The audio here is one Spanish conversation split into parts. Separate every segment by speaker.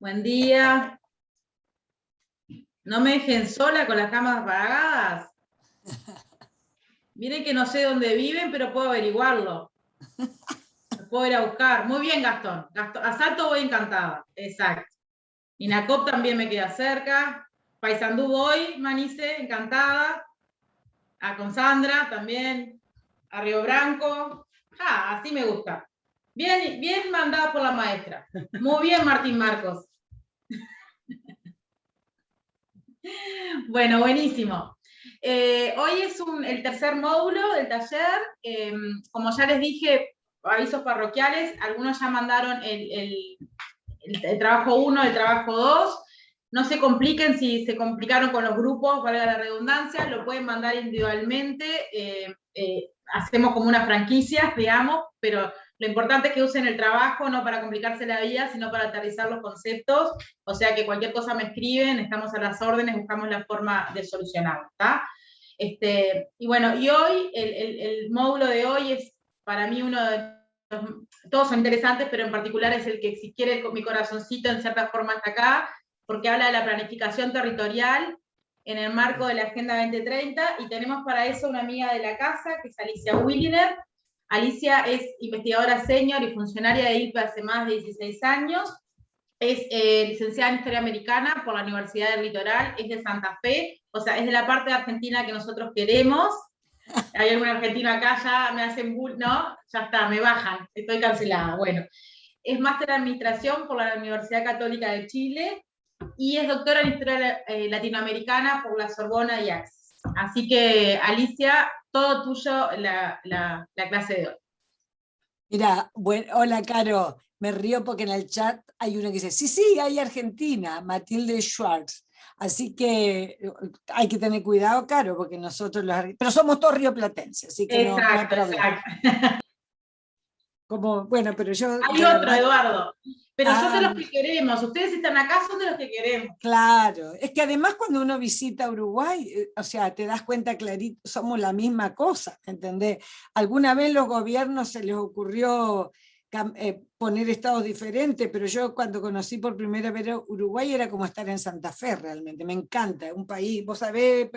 Speaker 1: Buen día. No me dejen sola con las cámaras apagadas. Miren que no sé dónde viven, pero puedo averiguarlo. Los puedo ir a buscar. Muy bien, Gastón. A Salto voy encantada. Exacto. Inacop también me queda cerca. Paysandú voy, Manice, encantada. Con Sandra también. A Río Branco. Así me gusta. Bien, bien mandada por la maestra. Muy bien, Martín Marcos. Bueno, buenísimo. Hoy es el tercer módulo del taller. Como ya les dije, avisos parroquiales, algunos ya mandaron el trabajo 1, el trabajo 2. No se compliquen si se complicaron con los grupos, valga la redundancia, lo pueden mandar individualmente. Hacemos como una franquicia, digamos, pero lo importante es que usen el trabajo no para complicarse la vida, sino para aterrizar los conceptos. O sea que cualquier cosa me escriben, estamos a las órdenes, buscamos la forma de solucionarlo, ¿está? Y bueno, y hoy, el módulo de hoy es para mí uno de todos son interesantes, pero en particular es el que si quiere mi corazoncito en cierta forma está acá, porque habla de la planificación territorial en el marco de la Agenda 2030, y tenemos para eso una amiga de la casa, que es Alicia Williner. Alicia es investigadora senior y funcionaria de IPA hace más de 16 años, es licenciada en Historia Americana por la Universidad del Litoral, es de Santa Fe, o sea, es de la parte de Argentina que nosotros queremos. Hay algún argentino acá, ya me hacen bull, ¿no? Ya está, me bajan, estoy cancelada. Bueno, es máster en Administración por la Universidad Católica de Chile y es doctora en Historia Latinoamericana por la Sorbona y Access. Así que, Alicia, todo tuyo la clase de hoy.
Speaker 2: Mira, hola Caro, me río porque en el chat hay uno que dice, sí, hay Argentina, Matilde Schwartz. Así que hay que tener cuidado, Caro, porque nosotros pero somos todos rioplatenses, así que no hay problema.
Speaker 1: Exacto.
Speaker 2: Bueno, pero yo...
Speaker 1: Hay otro, Eduardo. Pero son de los que queremos. Ustedes están acá, son de los que queremos.
Speaker 2: Claro. Es que además cuando uno visita Uruguay, o sea, te das cuenta clarito, somos la misma cosa, ¿entendés? Alguna vez los gobiernos se les ocurrió poner estados diferentes, pero yo cuando conocí por primera vez Uruguay era como estar en Santa Fe realmente. Me encanta, un país, vos sabés,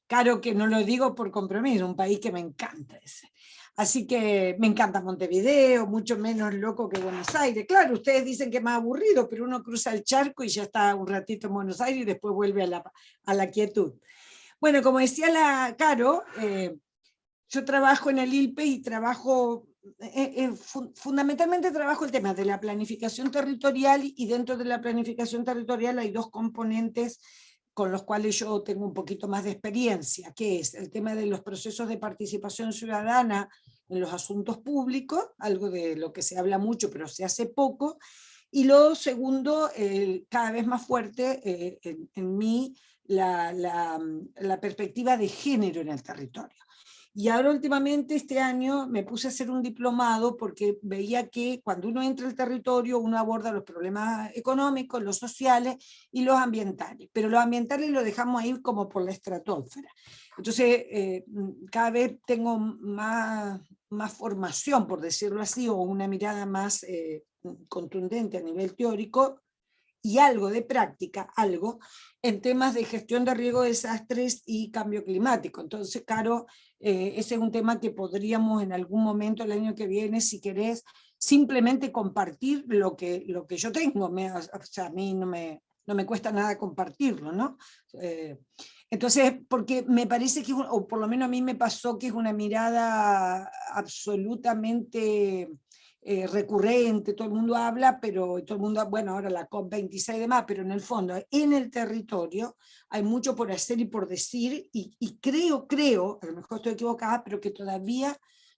Speaker 2: Caro, que no lo digo por compromiso, un país que me encanta ese. Así que me encanta Montevideo, mucho menos loco que Buenos Aires. Claro, ustedes dicen que es más aburrido, pero uno cruza el charco y ya está un ratito en Buenos Aires y después vuelve a la quietud. Bueno, como decía la Caro, yo trabajo en el ILPE y trabajo, fundamentalmente trabajo el tema de la planificación territorial, y dentro de la planificación territorial hay dos componentes con los cuales yo tengo un poquito más de experiencia, que es el tema de los procesos de participación ciudadana en los asuntos públicos, algo de lo que se habla mucho pero se hace poco, y lo segundo, cada vez más fuerte en mí, la perspectiva de género en el territorio. Y ahora últimamente este año me puse a hacer un diplomado porque veía que cuando uno entra al territorio uno aborda los problemas económicos, los sociales y los ambientales, pero los ambientales los dejamos ahí como por la estratosfera. Entonces cada vez tengo más formación, por decirlo así, o una mirada más contundente a nivel teórico y algo de práctica, algo, en temas de gestión de riesgo, desastres y cambio climático. Entonces, Caro, ese es un tema que podríamos en algún momento el año que viene, si querés, simplemente compartir lo que yo tengo. O sea, a mí no me cuesta nada compartirlo, ¿no? Entonces, porque me parece que, o por lo menos a mí me pasó que es una mirada absolutamente recurrente, todo el mundo habla, pero todo el mundo, bueno, ahora la COP26 y demás, pero en el fondo, en el territorio, hay mucho por hacer y por decir, y creo, a lo mejor estoy equivocada, pero que todavía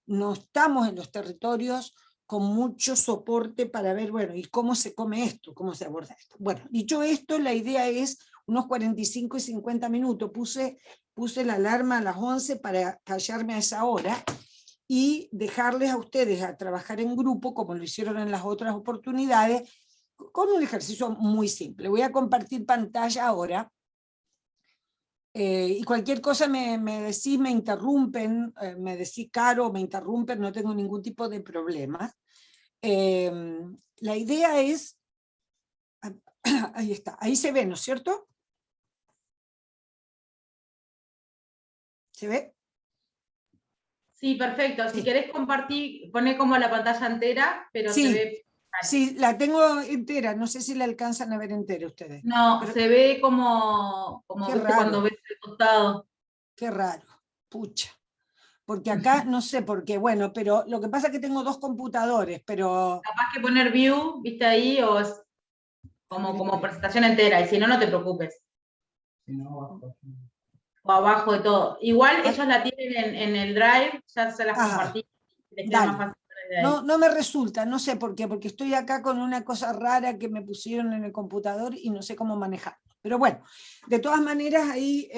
Speaker 2: no estamos en los territorios con mucho soporte para ver, bueno, ¿y cómo se come esto? ¿Cómo se aborda esto? Bueno, dicho esto, la idea es unos 45 y 50 minutos. Puse la alarma a las 11 para callarme a esa hora, y dejarles a ustedes a trabajar en grupo, como lo hicieron en las otras oportunidades, con un ejercicio muy simple. Voy a compartir pantalla ahora, y cualquier cosa me decís, me interrumpen, me decís Caro, me interrumpen, no tengo ningún tipo de problema. La idea es, Ahí está, ahí se ve, ¿no es cierto? ¿Se ve?
Speaker 1: Sí, perfecto. Si
Speaker 2: Sí.
Speaker 1: querés compartir, poné como la pantalla entera, pero se
Speaker 2: Sí,
Speaker 1: ve.
Speaker 2: sí, la tengo entera, no sé si la alcanzan a ver entera ustedes.
Speaker 1: No,
Speaker 2: Pero
Speaker 1: se ve como
Speaker 2: qué
Speaker 1: viste cuando
Speaker 2: raro,
Speaker 1: ves el costado.
Speaker 2: qué raro, pucha. Porque acá no sé por qué, bueno, pero lo que pasa es que tengo dos computadores, pero
Speaker 1: Capaz que poner view, viste ahí, o es
Speaker 2: a ver,
Speaker 1: como
Speaker 2: esperen.
Speaker 1: presentación entera, y si no, no te preocupes. O abajo de todo. Igual
Speaker 2: Ah,
Speaker 1: ellos la tienen en el Drive, ya se las
Speaker 2: ajá,
Speaker 1: compartí, les queda más
Speaker 2: dale.
Speaker 1: fácil desde
Speaker 2: No,
Speaker 1: ahí.
Speaker 2: no me resulta, no sé por qué, porque estoy acá con una cosa rara que me pusieron en el computador y no sé cómo manejarlo. Pero bueno, de todas maneras ahí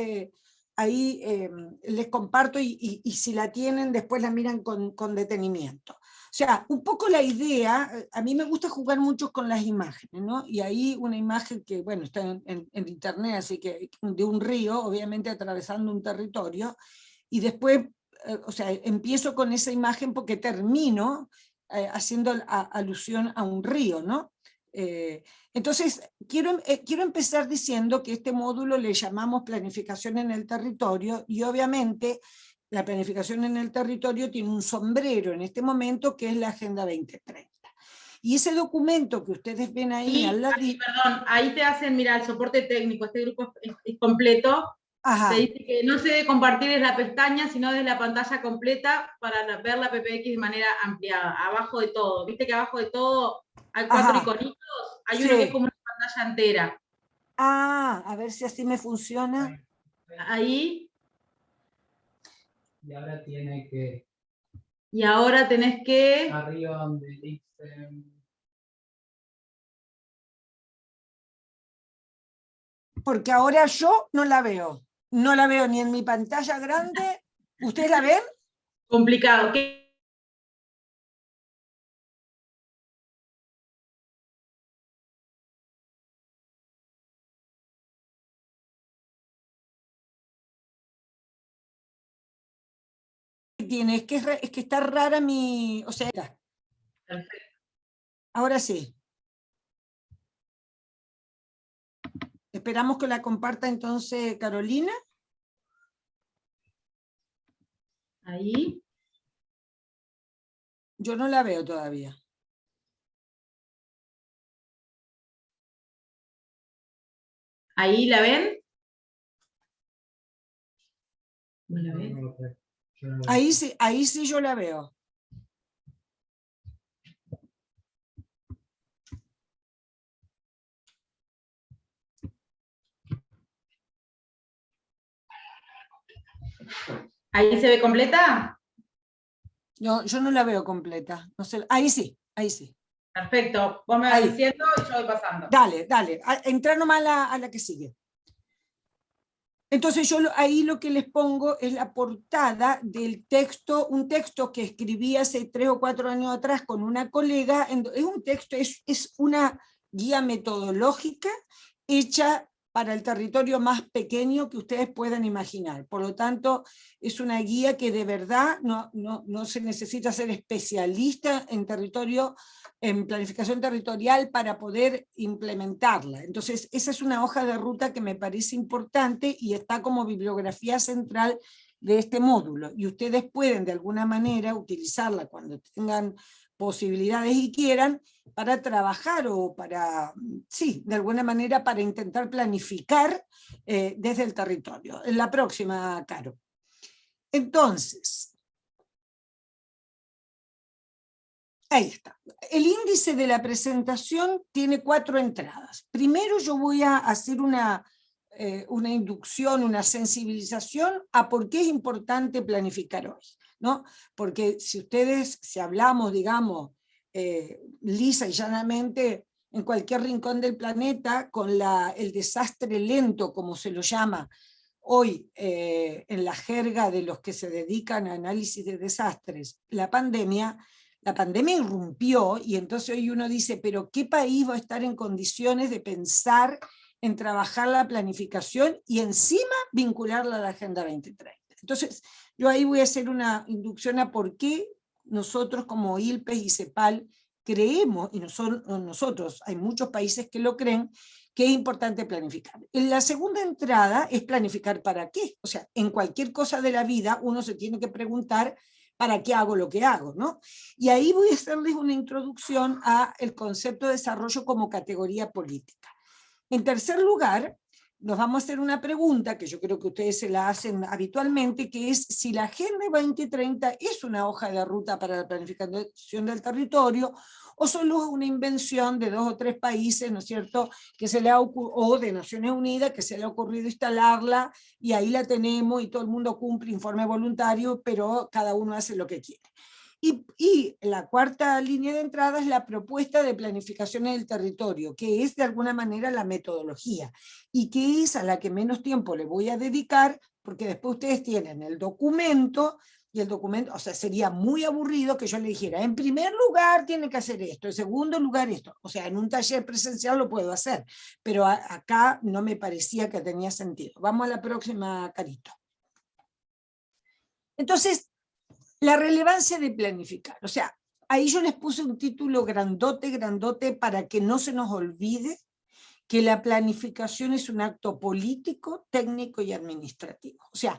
Speaker 2: les comparto y si la tienen después la miran con detenimiento. O sea, un poco la idea, a mí me gusta jugar mucho con las imágenes, ¿no? Y ahí una imagen que, bueno, está en internet, así que de un río, obviamente atravesando un territorio, y después o sea, empiezo con esa imagen porque termino haciendo alusión a un río, ¿no? Entonces, quiero empezar diciendo que este módulo le llamamos planificación en el territorio y obviamente la planificación en el territorio tiene un sombrero en este momento que es la Agenda 2030. Y ese documento que ustedes ven ahí al lado...
Speaker 1: Perdón, ahí te hacen, mira, el soporte técnico, este grupo es completo. Te
Speaker 2: Ajá,
Speaker 1: dice que no se debe compartir desde la pestaña, sino desde la pantalla completa para ver la PPX de manera ampliada, abajo de todo. Viste que abajo de todo hay 4
Speaker 2: ajá,
Speaker 1: iconitos, hay uno que es
Speaker 2: sí.
Speaker 1: como una pantalla entera.
Speaker 2: Ah, a ver si así me funciona.
Speaker 1: Ahí,
Speaker 3: Y ahora tiene que,
Speaker 1: y ahora tenés que...
Speaker 3: arriba donde dice,
Speaker 2: Porque ahora yo no la veo. No la veo ni en mi pantalla grande. ¿Ustedes la ven?
Speaker 1: Complicado.
Speaker 2: Tiene, es que está rara mi... O sea, ahora sí. Esperamos que la comparta entonces Carolina.
Speaker 1: Ahí,
Speaker 2: Yo no la veo todavía.
Speaker 1: ahí la ven. ¿No la ven?
Speaker 3: no lo sé. Yo no lo sé.
Speaker 2: Ahí sí yo la veo.
Speaker 1: Ahí se ve completa.
Speaker 2: Yo no la veo completa. No sé, ahí sí, ahí sí.
Speaker 1: Perfecto. Vos me vas
Speaker 2: Ahí.
Speaker 1: diciendo y yo voy pasando.
Speaker 2: Dale, dale. Entra nomás a la que sigue. Entonces yo ahí lo que les pongo es la portada del texto, un texto que escribí hace 3 o 4 años atrás con una colega, es un texto, es una guía metodológica hecha para el territorio más pequeño que ustedes puedan imaginar. Por lo tanto, es una guía que de verdad no se necesita ser especialista en territorio, en planificación territorial para poder implementarla. Entonces, esa es una hoja de ruta que me parece importante y está como bibliografía central de este módulo. Y ustedes pueden de alguna manera utilizarla cuando tengan posibilidades y quieran para trabajar o para, sí, de alguna manera para intentar planificar desde el territorio. En la próxima, Caro. Entonces, ahí está. El índice de la presentación tiene 4 entradas. Primero yo voy a hacer una inducción, una sensibilización a por qué es importante planificar hoy, ¿no? Porque si hablamos, digamos, lisa y llanamente, en cualquier rincón del planeta, con el desastre lento, como se lo llama hoy en la jerga de los que se dedican a análisis de desastres, la pandemia irrumpió y entonces hoy uno dice, pero ¿qué país va a estar en condiciones de pensar en trabajar la planificación y encima vincularla a la Agenda 2030? Entonces, yo ahí voy a hacer una inducción a por qué nosotros como ILPES y CEPAL creemos, y nosotros, hay muchos países que lo creen, que es importante planificar. La segunda entrada es planificar para qué. O sea, en cualquier cosa de la vida uno se tiene que preguntar para qué hago lo que hago, ¿no? Y ahí voy a hacerles una introducción al concepto de desarrollo como categoría política. En tercer lugar, nos vamos a hacer una pregunta que yo creo que ustedes se la hacen habitualmente, que es si la Agenda 2030 es una hoja de ruta para la planificación del territorio o solo es una invención de 2 o 3 países, ¿no es cierto?, que se le ha o de Naciones Unidas, que se le ha ocurrido instalarla y ahí la tenemos y todo el mundo cumple informe voluntario, pero cada uno hace lo que quiere. Y la cuarta línea de entrada es la propuesta de planificación en el territorio, que es de alguna manera la metodología, y que es a la que menos tiempo le voy a dedicar, porque después ustedes tienen el documento, y el documento, o sea, sería muy aburrido que yo le dijera, en primer lugar tiene que hacer esto, en segundo lugar esto. O sea, en un taller presencial lo puedo hacer, pero acá no me parecía que tenía sentido. Vamos a la próxima, Carito. Entonces, la relevancia de planificar, o sea, ahí yo les puse un título grandote, grandote, para que no se nos olvide que la planificación es un acto político, técnico y administrativo. O sea,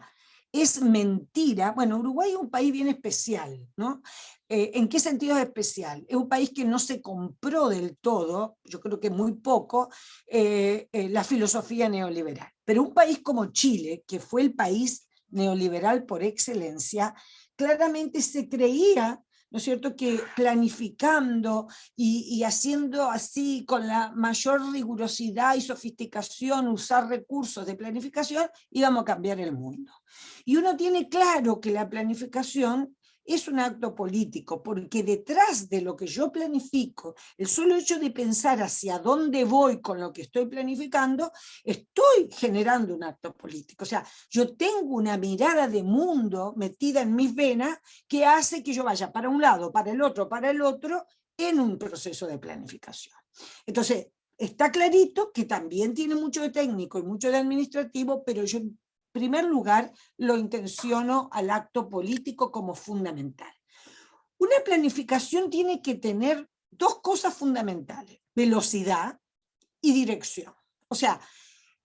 Speaker 2: es mentira. Bueno, Uruguay es un país bien especial, ¿no? ¿En qué sentido es especial? Es un país que no se compró del todo, yo creo que muy poco, la filosofía neoliberal. Pero un país como Chile, que fue el país neoliberal por excelencia, claramente se creía, ¿no es cierto?, que planificando y haciendo así con la mayor rigurosidad y sofisticación, usar recursos de planificación, íbamos a cambiar el mundo. Y uno tiene claro que la planificación es un acto político, porque detrás de lo que yo planifico, el solo hecho de pensar hacia dónde voy con lo que estoy planificando, estoy generando un acto político. O sea, yo tengo una mirada de mundo metida en mis venas que hace que yo vaya para un lado, para el otro, en un proceso de planificación. Entonces, está clarito que también tiene mucho de técnico y mucho de administrativo, pero yo en primer lugar lo intenciono al acto político como fundamental. Una planificación tiene que tener 2 cosas fundamentales: velocidad y dirección. O sea,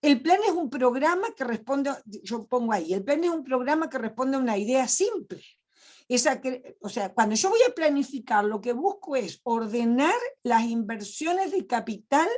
Speaker 2: el plan es un programa que responde, yo pongo ahí, el plan es un programa que responde a una idea simple. O sea, cuando yo voy a planificar, lo que busco es ordenar las inversiones de capital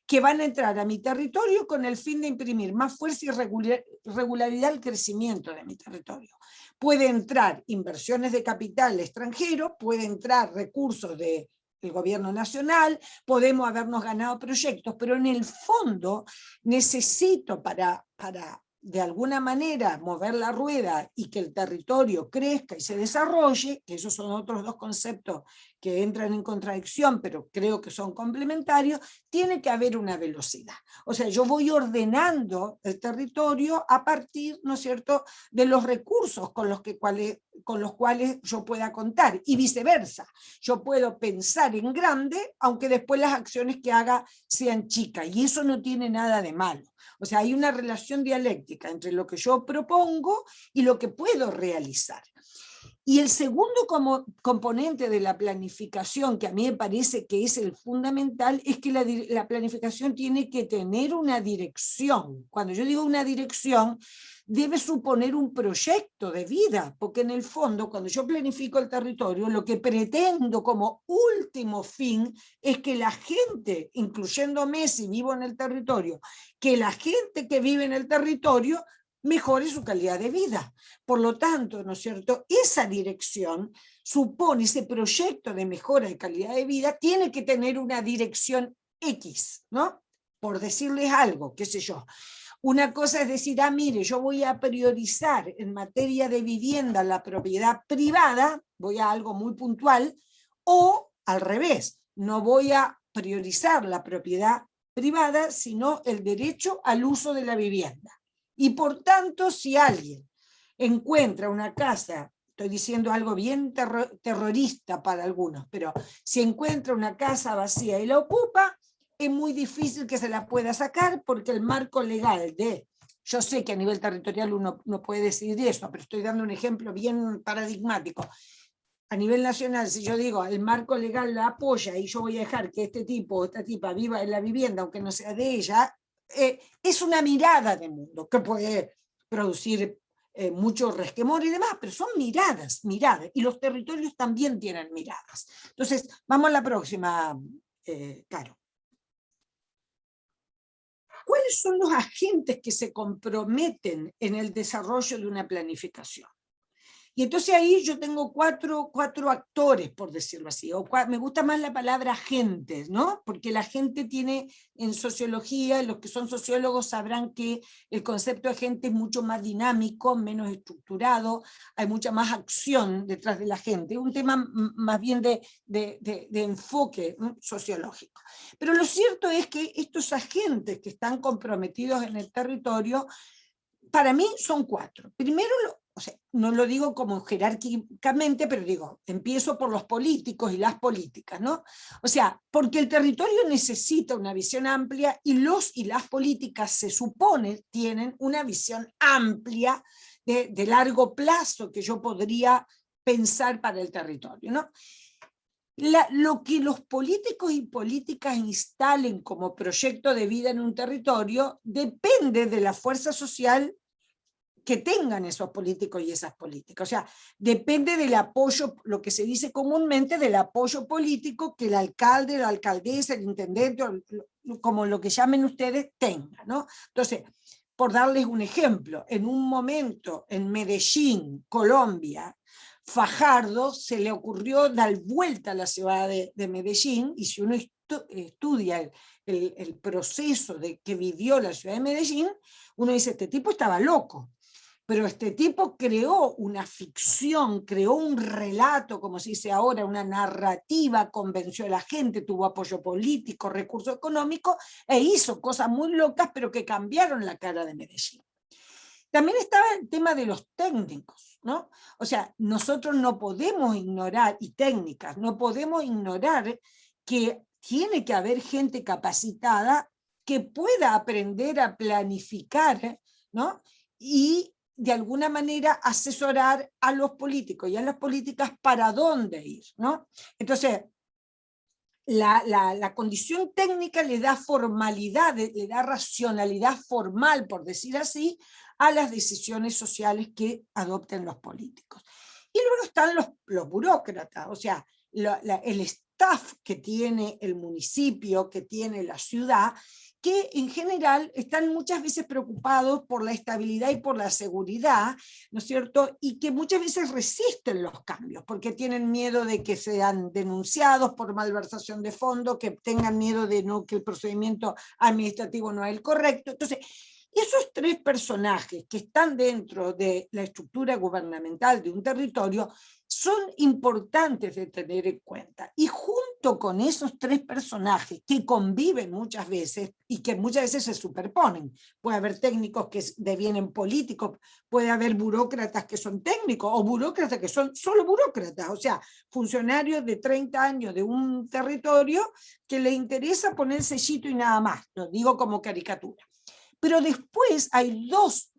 Speaker 2: que van a entrar a mi territorio con el fin de imprimir más fuerza y regularidad al crecimiento de mi territorio. Puede entrar inversiones de capital extranjero, puede entrar recursos del gobierno nacional, podemos habernos ganado proyectos, pero en el fondo necesito para de alguna manera mover la rueda y que el territorio crezca y se desarrolle, que esos son otros 2 conceptos que entran en contradicción, pero creo que son complementarios, tiene que haber una velocidad. O sea, yo voy ordenando el territorio a partir, ¿no es cierto?, de los recursos con los cuales yo pueda contar, y viceversa. Yo puedo pensar en grande, aunque después las acciones que haga sean chicas, y eso no tiene nada de malo. O sea, hay una relación dialéctica entre lo que yo propongo y lo que puedo realizar. Y el segundo componente de la planificación, que a mí me parece que es el fundamental, es que la planificación tiene que tener una dirección. Cuando yo digo una dirección, debe suponer un proyecto de vida, porque en el fondo, cuando yo planifico el territorio, lo que pretendo como último fin es que la gente, incluyéndome si vivo en el territorio, que la gente que vive en el territorio mejore su calidad de vida. Por lo tanto, ¿no es cierto?, esa dirección supone, ese proyecto de mejora de calidad de vida tiene que tener una dirección X, ¿no? Por decirles algo, qué sé yo. Una cosa es decir, mire, yo voy a priorizar en materia de vivienda la propiedad privada, voy a algo muy puntual, o al revés, no voy a priorizar la propiedad privada, sino el derecho al uso de la vivienda. Y por tanto, si alguien encuentra una casa, estoy diciendo algo bien terrorista para algunos, pero si encuentra una casa vacía y la ocupa, es muy difícil que se la pueda sacar, porque el marco legal yo sé que a nivel territorial uno no puede decidir eso, pero estoy dando un ejemplo bien paradigmático. a nivel nacional, si yo digo, el marco legal la apoya y yo voy a dejar que este tipo o esta tipa viva en la vivienda, aunque no sea de ella, es una mirada de mundo que puede producir mucho resquemor y demás, pero son miradas, y los territorios también tienen miradas. Entonces, vamos a la próxima, Caro. ¿Cuáles son los agentes que se comprometen en el desarrollo de una planificación? Y entonces ahí yo tengo cuatro actores, por decirlo así, me gusta más la palabra agentes, ¿no? Porque la gente tiene en sociología, los que son sociólogos sabrán que el concepto de agente es mucho más dinámico, menos estructurado, hay mucha más acción detrás de la gente, es un tema más bien de enfoque sociológico. Pero lo cierto es que estos agentes que están comprometidos en el territorio, para mí son cuatro. Primero, o sea, no lo digo como jerárquicamente, pero digo, empiezo por los políticos y las políticas, ¿no? O sea, porque el territorio necesita una visión amplia y los y las políticas se supone tienen una visión amplia de largo plazo que yo podría pensar para el territorio, ¿no? Lo que los políticos y políticas instalen como proyecto de vida en un territorio depende de la fuerza social que tengan esos políticos y esas políticas. O sea, depende del apoyo, lo que se dice comúnmente, del apoyo político que el alcalde, la alcaldesa, el intendente, como lo que llamen ustedes, tenga, ¿no? Entonces, por darles un ejemplo, en un momento en Medellín, Colombia, Fajardo se le ocurrió dar vuelta a la ciudad de Medellín, y si uno estudia el proceso que vivió la ciudad de Medellín, uno dice, este tipo estaba loco. Pero este tipo creó una ficción, creó un relato, como se dice ahora, una narrativa, convenció a la gente, tuvo apoyo político, recursos económicos, e hizo cosas muy locas, pero que cambiaron la cara de Medellín. También estaba el tema de los técnicos, ¿no? O sea, nosotros no podemos ignorar, y técnicas, no podemos ignorar que tiene que haber gente capacitada que pueda aprender a planificar, ¿no? Y de alguna manera asesorar a los políticos y a las políticas para dónde ir, ¿no? Entonces, la condición técnica le da formalidad, le da racionalidad formal, por decir así, a las decisiones sociales que adopten los políticos. Y luego están los burócratas, o sea, el staff que tiene el municipio, que tiene la ciudad, que en general están muchas veces preocupados por la estabilidad y por la seguridad, ¿no es cierto? Y que muchas veces resisten los cambios, porque tienen miedo de que sean denunciados por malversación de fondos, que tengan miedo de que el procedimiento administrativo no es el correcto. Entonces, esos tres personajes que están dentro de la estructura gubernamental de un territorio son importantes de tener en cuenta. Y junto con esos tres personajes que conviven muchas veces y que muchas veces se superponen, puede haber técnicos que devienen políticos, puede haber burócratas que son técnicos o burócratas que son solo burócratas, o sea, funcionarios de 30 años de un territorio que le interesa poner sellito y nada más, lo digo como caricatura. Pero después hay dos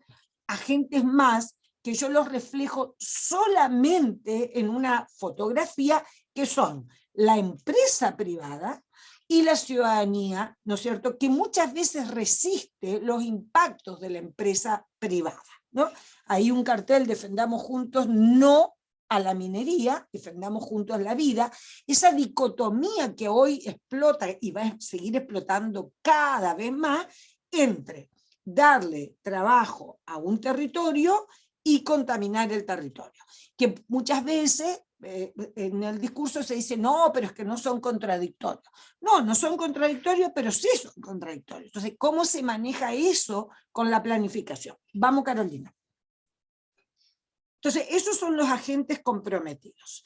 Speaker 2: agentes más que yo los reflejo solamente en una fotografía, que son la empresa privada y la ciudadanía, ¿no es cierto?, que muchas veces resiste los impactos de la empresa privada, ¿no? Hay un cartel, defendamos juntos, no a la minería, defendamos juntos la vida, esa dicotomía que hoy explota y va a seguir explotando cada vez más entre darle trabajo a un territorio y contaminar el territorio, que muchas veces en el discurso se dice, no, pero es que no son contradictorios. No, no son contradictorios, pero sí son contradictorios. Entonces, ¿cómo se maneja eso con la planificación? Vamos, Carolina. Entonces, esos son los agentes comprometidos.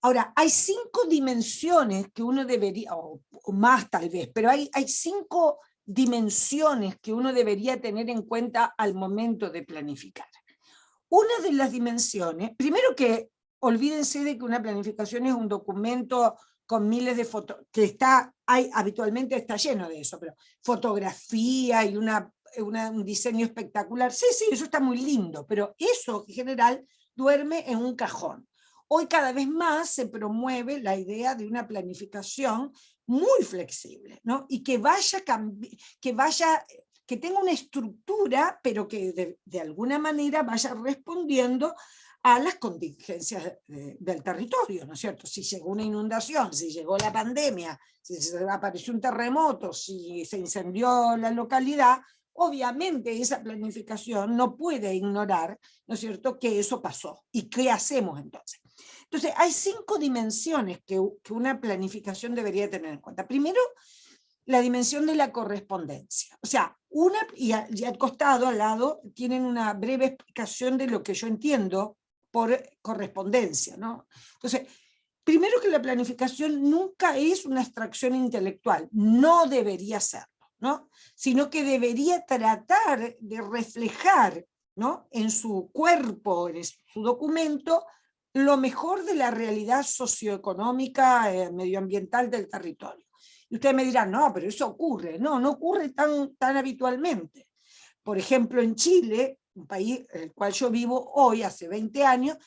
Speaker 2: Ahora, hay 5 dimensiones que uno debería, o más tal vez, pero hay 5 dimensiones que uno debería tener en cuenta al momento de planificar. Una de las dimensiones, primero que olvídense de que una planificación es un documento con miles de fotos, que habitualmente está lleno de eso, pero fotografía y un diseño espectacular, sí, eso está muy lindo, pero eso en general duerme en un cajón. Hoy cada vez más se promueve la idea de una planificación muy flexible, ¿no? Y que que tenga una estructura, pero que de alguna manera vaya respondiendo a las contingencias del territorio, ¿no es cierto? Si llegó una inundación, si llegó la pandemia, si apareció un terremoto, si se incendió la localidad, obviamente esa planificación no puede ignorar, ¿no es cierto?, que eso pasó. ¿Y qué hacemos entonces? Entonces, hay 5 dimensiones que una planificación debería tener en cuenta. Primero, la dimensión de la correspondencia. O sea, y al costado, al lado, tienen una breve explicación de lo que yo entiendo por correspondencia, ¿no? Entonces, primero que la planificación nunca es una abstracción intelectual, no debería serlo, ¿no? Sino que debería tratar de reflejar, ¿no?, en su cuerpo, en su documento, lo mejor de la realidad socioeconómica, medioambiental del territorio. Y ustedes me dirán, no, pero eso ocurre. No, no ocurre tan habitualmente. Por ejemplo, en Chile, un país en el cual yo vivo hoy, hace 20 años,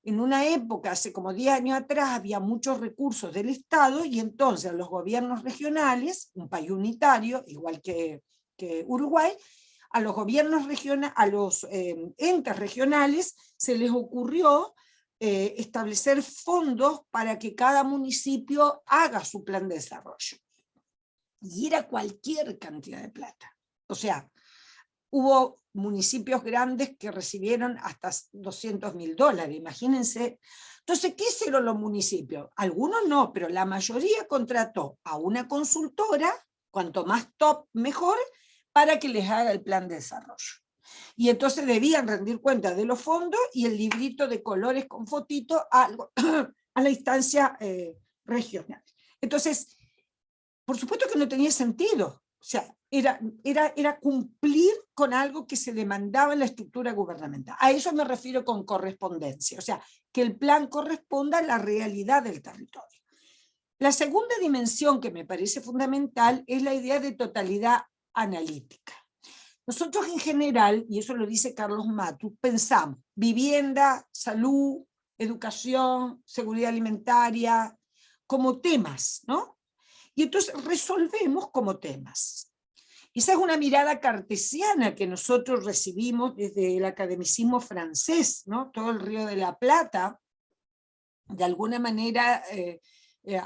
Speaker 2: en una época, hace como 10 años atrás, había muchos recursos del Estado y entonces a los gobiernos regionales, un país unitario, igual que Uruguay, a los gobiernos regionales, a los entes regionales, se les ocurrió establecer fondos para que cada municipio haga su plan de desarrollo. Y era cualquier cantidad de plata. O sea, hubo municipios grandes que recibieron hasta $200.000, imagínense. Entonces, ¿qué hicieron los municipios? Algunos no, pero la mayoría contrató a una consultora, cuanto más top, mejor, para que les haga el plan de desarrollo. Y entonces debían rendir cuenta de los fondos y el librito de colores con fotito a la instancia regional. Entonces, por supuesto que no tenía sentido. O sea, era cumplir con algo que se demandaba en la estructura gubernamental. A eso me refiero con correspondencia. O sea, que el plan corresponda a la realidad del territorio. La segunda dimensión que me parece fundamental es la idea de totalidad analítica. Nosotros en general, y eso lo dice Carlos Matus, pensamos vivienda, salud, educación, seguridad alimentaria, como temas, ¿no? Y entonces resolvemos como temas. Esa es una mirada cartesiana que nosotros recibimos desde el academicismo francés, ¿no? Todo el Río de la Plata, de alguna manera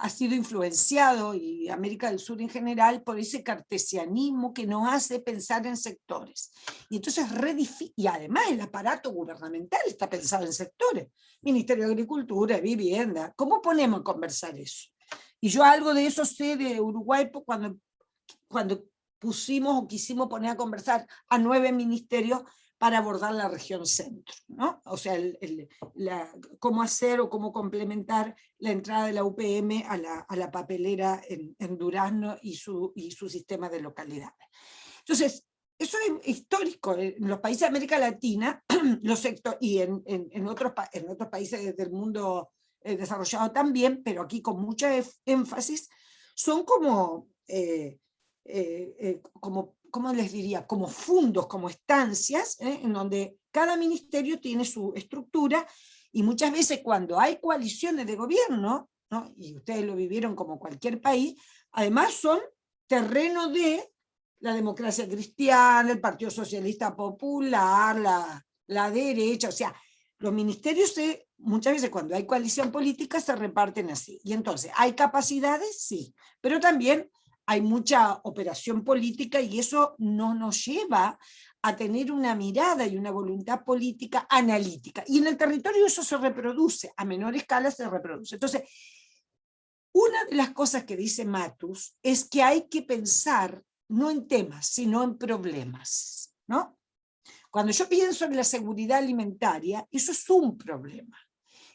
Speaker 2: ha sido influenciado, y América del Sur en general, por ese cartesianismo que nos hace pensar en sectores. Y entonces, y además el aparato gubernamental está pensado en sectores. Ministerio de Agricultura, Vivienda. ¿Cómo ponemos a conversar eso? Y yo algo de eso sé de Uruguay cuando pusimos o quisimos poner a conversar a 9 ministerios para abordar la región centro, ¿no? O sea, cómo hacer o cómo complementar la entrada de la UPM a la papelera en Durazno y su sistema de localidades. Entonces, eso es histórico. En los países de América Latina los sectores, y en otros países del mundo desarrollado también, pero aquí con mucho énfasis, son como ¿cómo les diría? Como fundos, como estancias, en donde cada ministerio tiene su estructura, y muchas veces cuando hay coaliciones de gobierno, ¿no?, y ustedes lo vivieron como cualquier país, además son terreno de la democracia cristiana, el Partido Socialista Popular, la derecha, o sea, los ministerios muchas veces cuando hay coalición política se reparten así. Y entonces, ¿hay capacidades? Sí, pero también hay mucha operación política y eso no nos lleva a tener una mirada y una voluntad política analítica. Y en el territorio eso se reproduce, a menor escala se reproduce. Entonces, una de las cosas que dice Matus es que hay que pensar no en temas, sino en problemas, ¿no? Cuando yo pienso en la seguridad alimentaria, eso es un problema.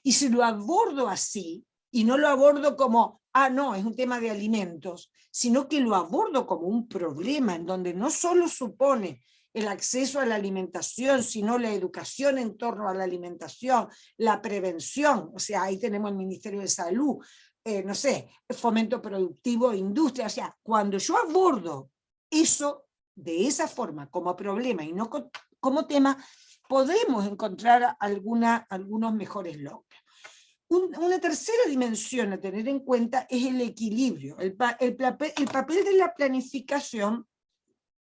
Speaker 2: Y si lo abordo así, y no lo abordo como, no, es un tema de alimentos, sino que lo abordo como un problema en donde no solo supone el acceso a la alimentación, sino la educación en torno a la alimentación, la prevención, o sea, ahí tenemos el Ministerio de Salud, no sé, fomento productivo, industria, o sea, cuando yo abordo eso de esa forma como problema y no como tema, podemos encontrar algunos mejores logros. Una tercera dimensión a tener en cuenta es el equilibrio. El papel de la planificación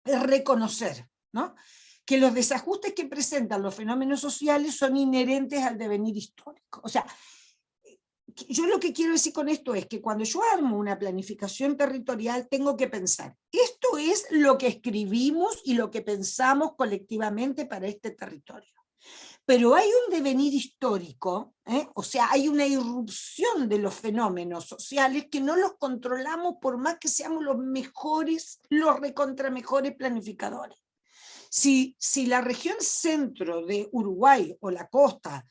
Speaker 2: es reconocer, ¿no?, que los desajustes que presentan los fenómenos sociales son inherentes al devenir histórico. O sea, yo lo que quiero decir con esto es que cuando yo armo una planificación territorial tengo que pensar, esto es lo que escribimos y lo que pensamos colectivamente para este territorio. Pero hay un devenir histórico, o sea, hay una irrupción de los fenómenos sociales que no los controlamos por más que seamos los mejores, los recontra mejores planificadores. Si la región centro de Uruguay o la costa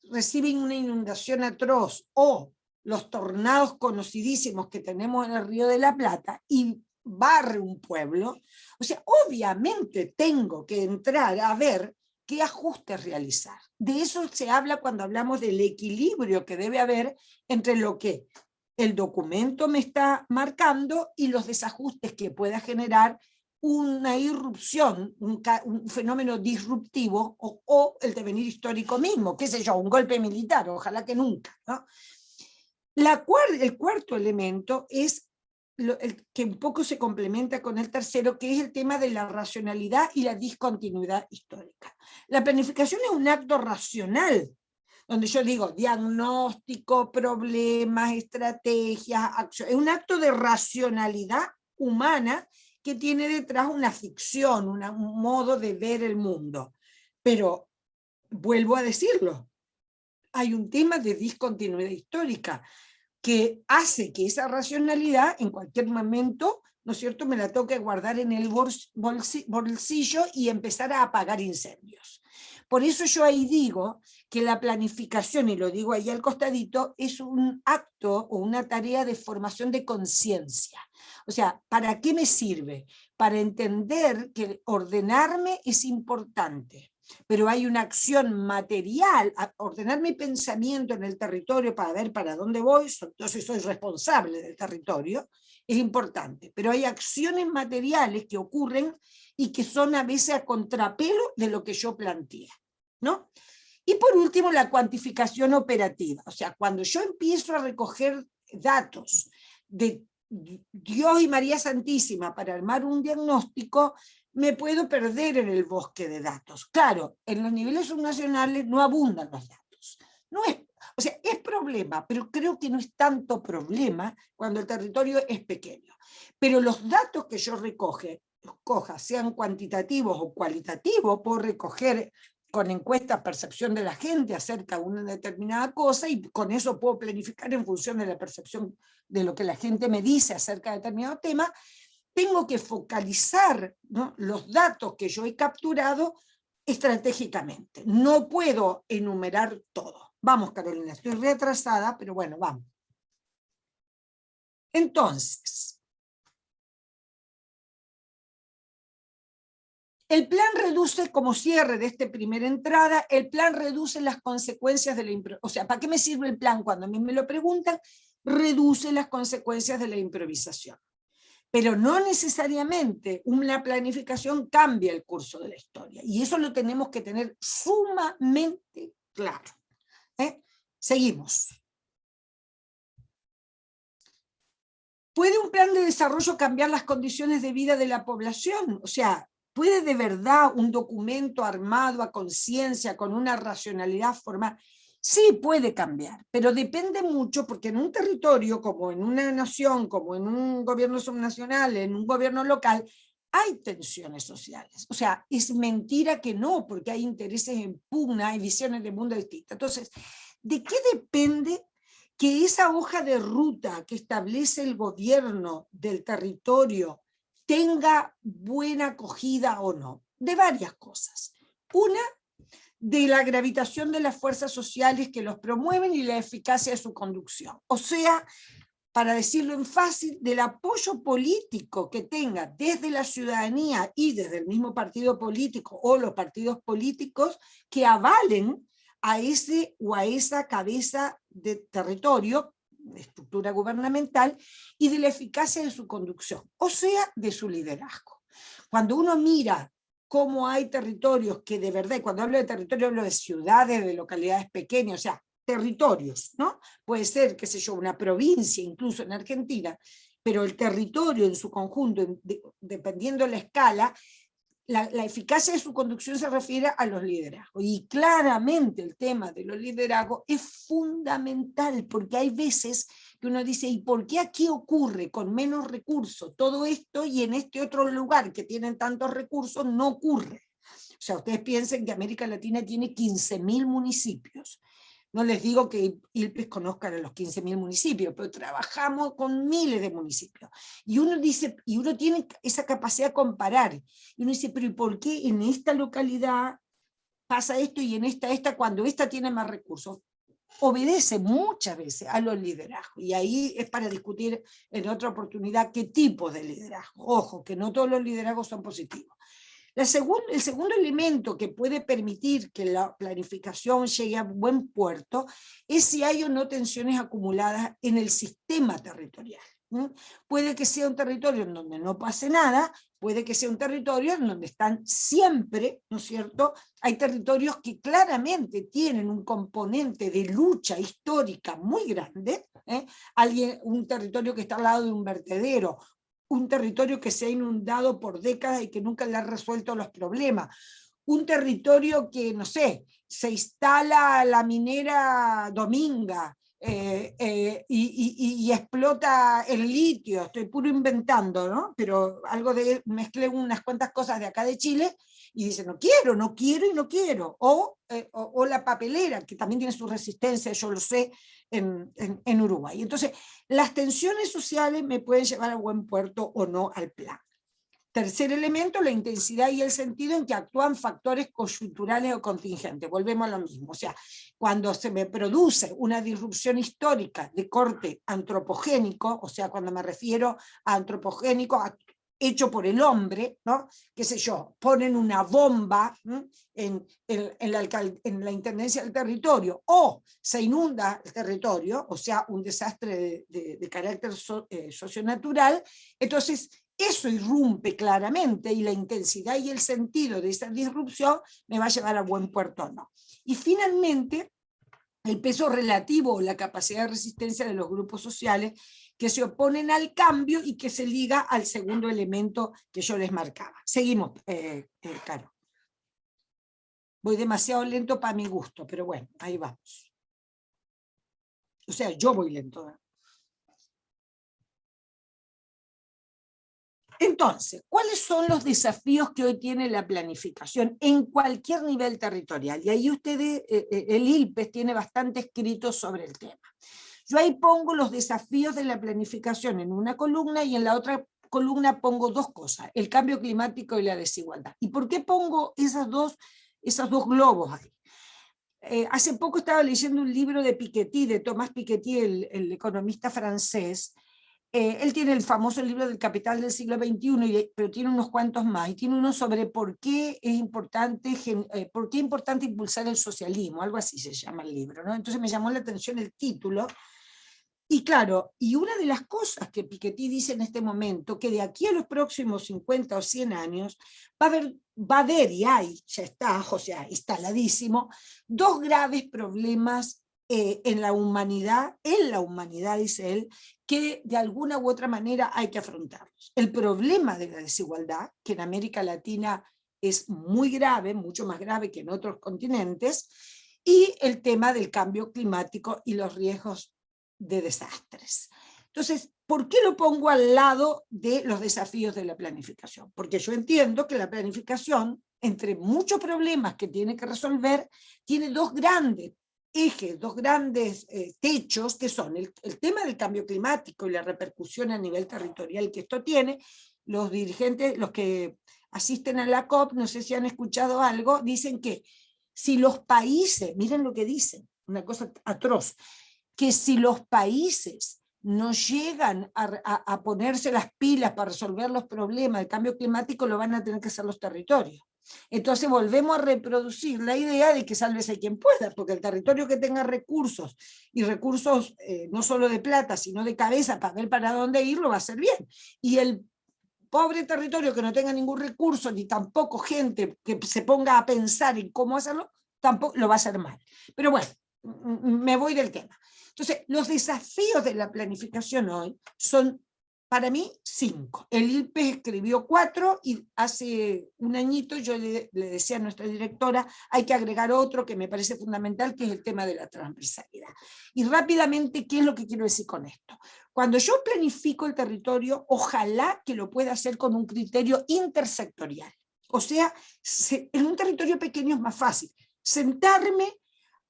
Speaker 2: reciben una inundación atroz o los tornados conocidísimos que tenemos en el Río de la Plata y barre un pueblo, o sea, obviamente tengo que entrar a ver qué ajustes realizar. De eso se habla cuando hablamos del equilibrio que debe haber entre lo que el documento me está marcando y los desajustes que pueda generar una irrupción, un fenómeno disruptivo o el devenir histórico mismo, qué sé yo, un golpe militar, ojalá que nunca, ¿no? El cuarto elemento es el que un poco se complementa con el tercero, que es el tema de la racionalidad y la discontinuidad histórica. La planificación es un acto racional, donde yo digo diagnóstico, problemas, estrategias, acción. Es un acto de racionalidad humana que tiene detrás una ficción, un modo de ver el mundo. Pero, vuelvo a decirlo, hay un tema de discontinuidad histórica que hace que esa racionalidad en cualquier momento, ¿no es cierto?, me la toque guardar en el bolsillo y empezar a apagar incendios. Por eso yo ahí digo que la planificación, y lo digo ahí al costadito, es un acto o una tarea de formación de conciencia. O sea, ¿para qué me sirve? Para entender que ordenarme es importante, pero hay una acción material, ordenar mi pensamiento en el territorio para ver para dónde voy, entonces soy responsable del territorio, es importante, pero hay acciones materiales que ocurren y que son a veces a contrapelo de lo que yo planteé, ¿no? Y por último, la cuantificación operativa, o sea, cuando yo empiezo a recoger datos de Dios y María Santísima para armar un diagnóstico, me puedo perder en el bosque de datos. Claro, en los niveles subnacionales no abundan los datos. No es, o sea, es problema, pero creo que no es tanto problema cuando el territorio es pequeño. Pero los datos que yo recoja, sean cuantitativos o cualitativos, puedo recoger con encuestas percepción de la gente acerca de una determinada cosa y con eso puedo planificar en función de la percepción de lo que la gente me dice acerca de determinado tema. Tengo que focalizar, ¿no?, los datos que yo he capturado estratégicamente. No puedo enumerar todo. Vamos, Carolina, estoy retrasada, pero bueno, vamos. Entonces, el plan reduce, como cierre de esta primera entrada, el plan reduce las consecuencias de la improvisación. O sea, ¿para qué me sirve el plan? Cuando a mí me lo preguntan, reduce las consecuencias de la improvisación. Pero no necesariamente una planificación cambia el curso de la historia. Y eso lo tenemos que tener sumamente claro. Seguimos. ¿Puede un plan de desarrollo cambiar las condiciones de vida de la población? O sea, ¿puede de verdad un documento armado a conciencia, con una racionalidad formal? Sí, puede cambiar, pero depende mucho, porque en un territorio, como en una nación, como en un gobierno subnacional, en un gobierno local, hay tensiones sociales. O sea, es mentira que no, porque hay intereses en pugna, hay visiones de mundo distintas. Entonces, ¿de qué depende que esa hoja de ruta que establece el gobierno del territorio tenga buena acogida o no? De varias cosas. Una, de la gravitación de las fuerzas sociales que los promueven y la eficacia de su conducción. O sea, para decirlo en fácil, del apoyo político que tenga desde la ciudadanía y desde el mismo partido político o los partidos políticos que avalen a ese o a esa cabeza de territorio, de estructura gubernamental, y de la eficacia de su conducción, o sea, de su liderazgo. Cuando uno mira cómo hay territorios que de verdad, y cuando hablo de territorio hablo de ciudades, de localidades pequeñas, o sea, territorios, ¿no? Puede ser, qué sé yo, una provincia, incluso en Argentina, pero el territorio en su conjunto, dependiendo de la escala, la eficacia de su conducción se refiere a los liderazgos. Y claramente el tema de los liderazgos es fundamental, porque hay veces que uno dice, ¿y por qué aquí ocurre con menos recursos todo esto y en este otro lugar que tienen tantos recursos no ocurre? O sea, ustedes piensen que América Latina tiene 15.000 municipios. No les digo que ILPES conozcan a los 15.000 municipios, pero trabajamos con miles de municipios. Y uno dice, y uno tiene esa capacidad de comparar. Y uno dice, pero ¿y por qué en esta localidad pasa esto y en esta, cuando esta tiene más recursos? Obedece muchas veces a los liderazgos. Y ahí es para discutir en otra oportunidad qué tipo de liderazgo. Ojo, que no todos los liderazgos son positivos. El segundo elemento que puede permitir que la planificación llegue a buen puerto es si hay o no tensiones acumuladas en el sistema territorial. Puede que sea un territorio en donde no pase nada, puede que sea un territorio en donde están siempre, ¿no es cierto? Hay territorios que claramente tienen un componente de lucha histórica muy grande, un territorio que está al lado de un vertedero, un territorio que se ha inundado por décadas y que nunca le ha resuelto los problemas, un territorio que, no sé, se instala la minera Dominga y explota el litio, estoy puro inventando, ¿no? Pero algo de, mezclé unas cuantas cosas de acá de Chile y dice, no quiero y no quiero, o la papelera, que también tiene su resistencia, yo lo sé, en Uruguay. Entonces, las tensiones sociales me pueden llevar a buen puerto o no al plan. Tercer elemento, la intensidad y el sentido en que actúan factores coyunturales o contingentes. Volvemos a lo mismo. O sea, cuando se me produce una disrupción histórica de corte antropogénico, o sea, cuando me refiero a antropogénico, hecho por el hombre, ¿no? Qué sé yo, ponen una bomba en la intendencia del territorio, o se inunda el territorio, o sea, un desastre de carácter socionatural, entonces eso irrumpe claramente y la intensidad y el sentido de esa disrupción me va a llevar a buen puerto o no. Y finalmente, el peso relativo o la capacidad de resistencia de los grupos sociales que se oponen al cambio y que se liga al segundo elemento que yo les marcaba. Seguimos, Caro. Voy demasiado lento para mi gusto, pero bueno, ahí vamos. O sea, yo voy lento, ¿eh? Entonces, ¿cuáles son los desafíos que hoy tiene la planificación en cualquier nivel territorial? Y ahí ustedes, el ILPES tiene bastante escrito sobre el tema. Yo ahí pongo los desafíos de la planificación en una columna y en la otra columna pongo dos cosas, el cambio climático y la desigualdad. ¿Y por qué pongo esos dos globos ahí? Hace poco estaba leyendo un libro de Piketty, de Thomas Piketty, el economista francés. Él tiene el famoso libro del Capital del siglo XXI, pero tiene unos cuantos más, y tiene uno sobre por qué es importante impulsar el socialismo, algo así se llama el libro, ¿no? Entonces me llamó la atención el título, y claro, y una de las cosas que Piketty dice en este momento, que de aquí a los próximos 50 o 100 años va a haber y hay, ya está, o sea, instaladísimo, dos graves problemas en la humanidad, dice él, que de alguna u otra manera hay que afrontarlos. El problema de la desigualdad, que en América Latina es muy grave, mucho más grave que en otros continentes, y el tema del cambio climático y los riesgos de desastres. Entonces, ¿por qué lo pongo al lado de los desafíos de la planificación? Porque yo entiendo que la planificación, entre muchos problemas que tiene que resolver, tiene dos grandes ejes, dos grandes techos, que son el tema del cambio climático y la repercusión a nivel territorial que esto tiene. Los dirigentes, los que asisten a la COP, no sé si han escuchado algo, dicen que si los países, miren lo que dicen, una cosa atroz, que si los países no llegan a ponerse las pilas para resolver los problemas del cambio climático, lo van a tener que hacer los territorios. Entonces volvemos a reproducir la idea de que sálvese quien pueda, porque el territorio que tenga recursos, y recursos no solo de plata, sino de cabeza para ver para dónde ir, lo va a hacer bien. Y el pobre territorio que no tenga ningún recurso, ni tampoco gente que se ponga a pensar en cómo hacerlo, tampoco lo va a hacer mal. Pero bueno, me voy del tema. Entonces, los desafíos de la planificación hoy son, para mí, 5. El ILPE escribió 4 y hace un añito yo le decía a nuestra directora, hay que agregar otro que me parece fundamental, que es el tema de la transversalidad. Y rápidamente, ¿qué es lo que quiero decir con esto? Cuando yo planifico el territorio, ojalá que lo pueda hacer con un criterio intersectorial. O sea, en un territorio pequeño es más fácil sentarme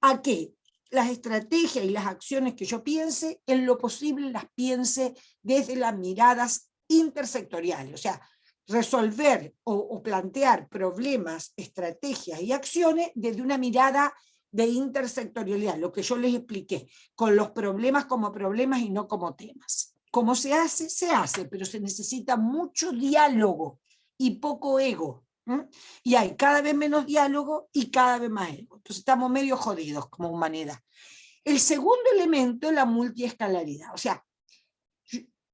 Speaker 2: a que las estrategias y las acciones que yo piense, en lo posible las piense desde las miradas intersectoriales, o sea, resolver o plantear problemas, estrategias y acciones desde una mirada de intersectorialidad, lo que yo les expliqué, con los problemas como problemas y no como temas. ¿Cómo se hace? Se hace, pero se necesita mucho diálogo y poco ego. Y hay cada vez menos diálogo y cada vez más ego. Entonces estamos medio jodidos como humanidad. El segundo elemento es la multiescalaridad. O sea,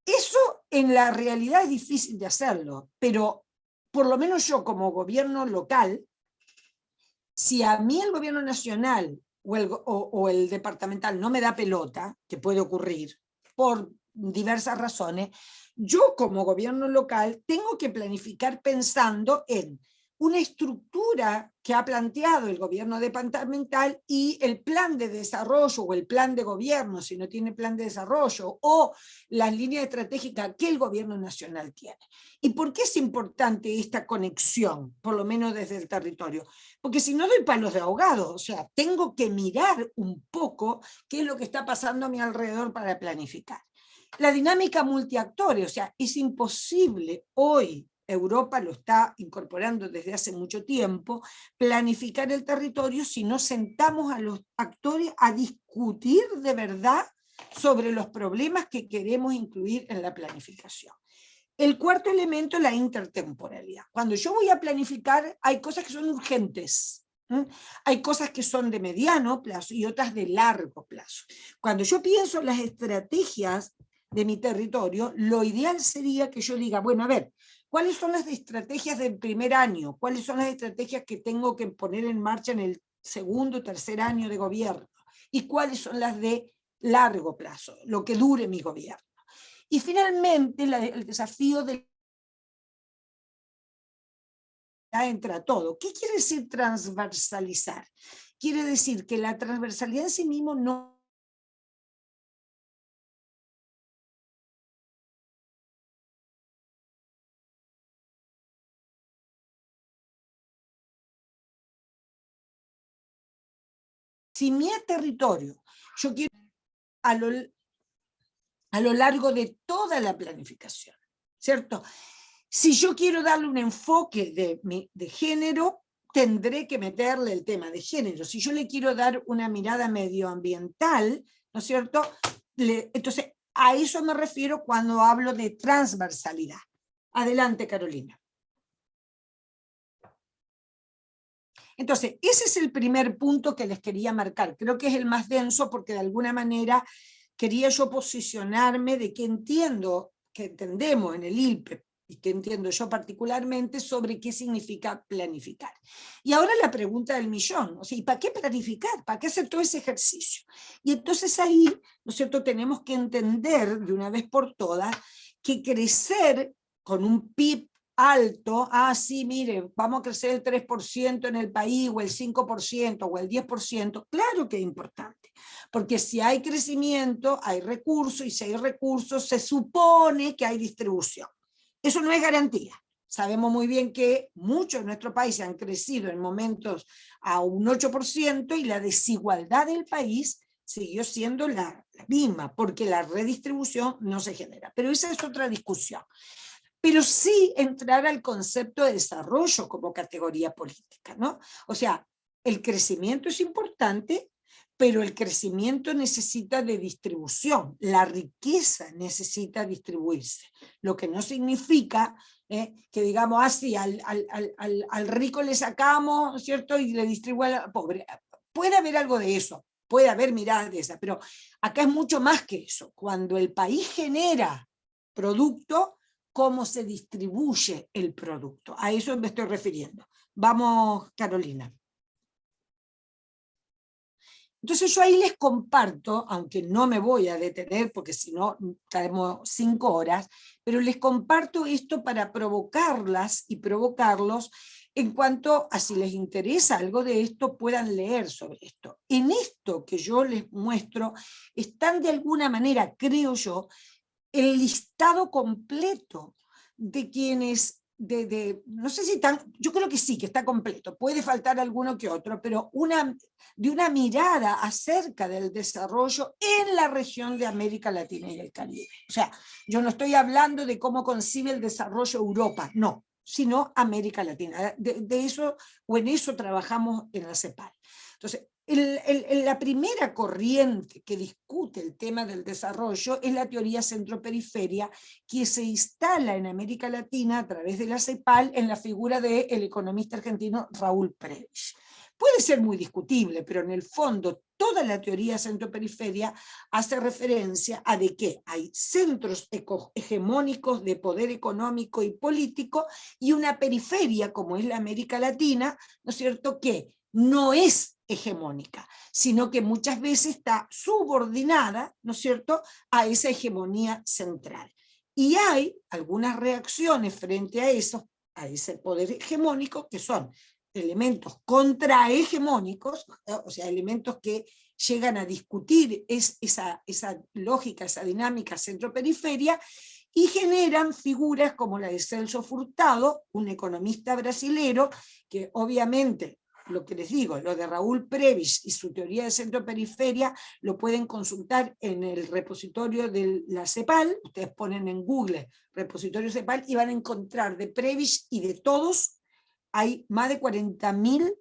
Speaker 2: eso en la realidad es difícil de hacerlo, pero por lo menos yo como gobierno local, si a mí el gobierno nacional o el departamental no me da pelota, que puede ocurrir por diversas razones, yo como gobierno local tengo que planificar pensando en una estructura que ha planteado el gobierno departamental y el plan de desarrollo o el plan de gobierno, si no tiene plan de desarrollo, o las líneas estratégicas que el gobierno nacional tiene. ¿Y por qué es importante esta conexión, por lo menos desde el territorio? Porque si no doy palos de ahogado, o sea, tengo que mirar un poco qué es lo que está pasando a mi alrededor para planificar. La dinámica multiactores, o sea, es imposible hoy, Europa lo está incorporando desde hace mucho tiempo, planificar el territorio si no sentamos a los actores a discutir de verdad sobre los problemas que queremos incluir en la planificación. El cuarto elemento es la intertemporalidad. Cuando yo voy a planificar, hay cosas que son urgentes, hay cosas que son de mediano plazo y otras de largo plazo. Cuando yo pienso en las estrategias de mi territorio, lo ideal sería que yo diga, bueno, a ver, ¿cuáles son las estrategias del primer año? ¿Cuáles son las estrategias que tengo que poner en marcha en el segundo o tercer año de gobierno? ¿Y cuáles son las de largo plazo, lo que dure mi gobierno? Y finalmente, el desafío de entra todo. ¿Qué quiere decir transversalizar? Quiere decir que la transversalidad en sí mismo no si mi territorio, yo quiero a lo largo de toda la planificación, ¿cierto? Si yo quiero darle un enfoque de género, tendré que meterle el tema de género. Si yo le quiero dar una mirada medioambiental, ¿no es cierto? Entonces, a eso me refiero cuando hablo de transversalidad. Adelante, Carolina. Entonces, ese es el primer punto que les quería marcar. Creo que es el más denso porque de alguna manera quería yo posicionarme de qué entiendo, que entendemos en el ILPE, y que entiendo yo particularmente sobre qué significa planificar. Y ahora la pregunta del millón, o sea, ¿y para qué planificar? ¿Para qué hacer todo ese ejercicio? Y entonces ahí, ¿no es cierto?, tenemos que entender de una vez por todas que crecer con un PIB alto, sí, mire, vamos a crecer el 3% en el país, o el 5%, o el 10%, claro que es importante, porque si hay crecimiento, hay recursos, y si hay recursos, se supone que hay distribución. Eso no es garantía. Sabemos muy bien que muchos de nuestros países han crecido en momentos a un 8%, y la desigualdad del país siguió siendo la misma, porque la redistribución no se genera. Pero esa es otra discusión. Pero sí entrar al concepto de desarrollo como categoría política, ¿no? O sea, el crecimiento es importante, pero el crecimiento necesita de distribución, la riqueza necesita distribuirse, lo que no significa que digamos así, al rico le sacamos, ¿cierto? Y le distribuimos al pobre. Puede haber algo de eso, puede haber miradas de esa, pero acá es mucho más que eso. Cuando el país genera producto, cómo se distribuye el producto. A eso me estoy refiriendo. Vamos, Carolina. Entonces yo ahí les comparto, aunque no me voy a detener porque si no estaremos 5 horas, pero les comparto esto para provocarlas y provocarlos en cuanto a si les interesa algo de esto, puedan leer sobre esto. En esto que yo les muestro, están de alguna manera, creo yo, el listado completo de quienes, no sé si están, yo creo que sí, que está completo, puede faltar alguno que otro, pero de una mirada acerca del desarrollo en la región de América Latina y el Caribe. O sea, yo no estoy hablando de cómo concibe el desarrollo Europa, no, sino América Latina. De eso, o en eso trabajamos en la CEPAL. Entonces, la primera corriente que discute el tema del desarrollo es la teoría centro-periferia, que se instala en América Latina a través de la CEPAL en la figura del economista argentino Raúl Prebisch. Puede ser muy discutible, pero en el fondo toda la teoría centro-periferia hace referencia a de que hay centros hegemónicos de poder económico y político y una periferia, como es la América Latina, ¿no es cierto?, que no es hegemónica, sino que muchas veces está subordinada, ¿no es cierto?, a esa hegemonía central. Y hay algunas reacciones frente a ese poder hegemónico, que son elementos contrahegemónicos, o sea, elementos que llegan a discutir esa lógica, esa dinámica centro-periferia, y generan figuras como la de Celso Furtado, un economista brasilero, que obviamente, lo que les digo, lo de Raúl Prebisch y su teoría de centro-periferia, lo pueden consultar en el repositorio de la CEPAL. Ustedes ponen en Google repositorio CEPAL y van a encontrar de Prebisch y de todos, hay más de 40.000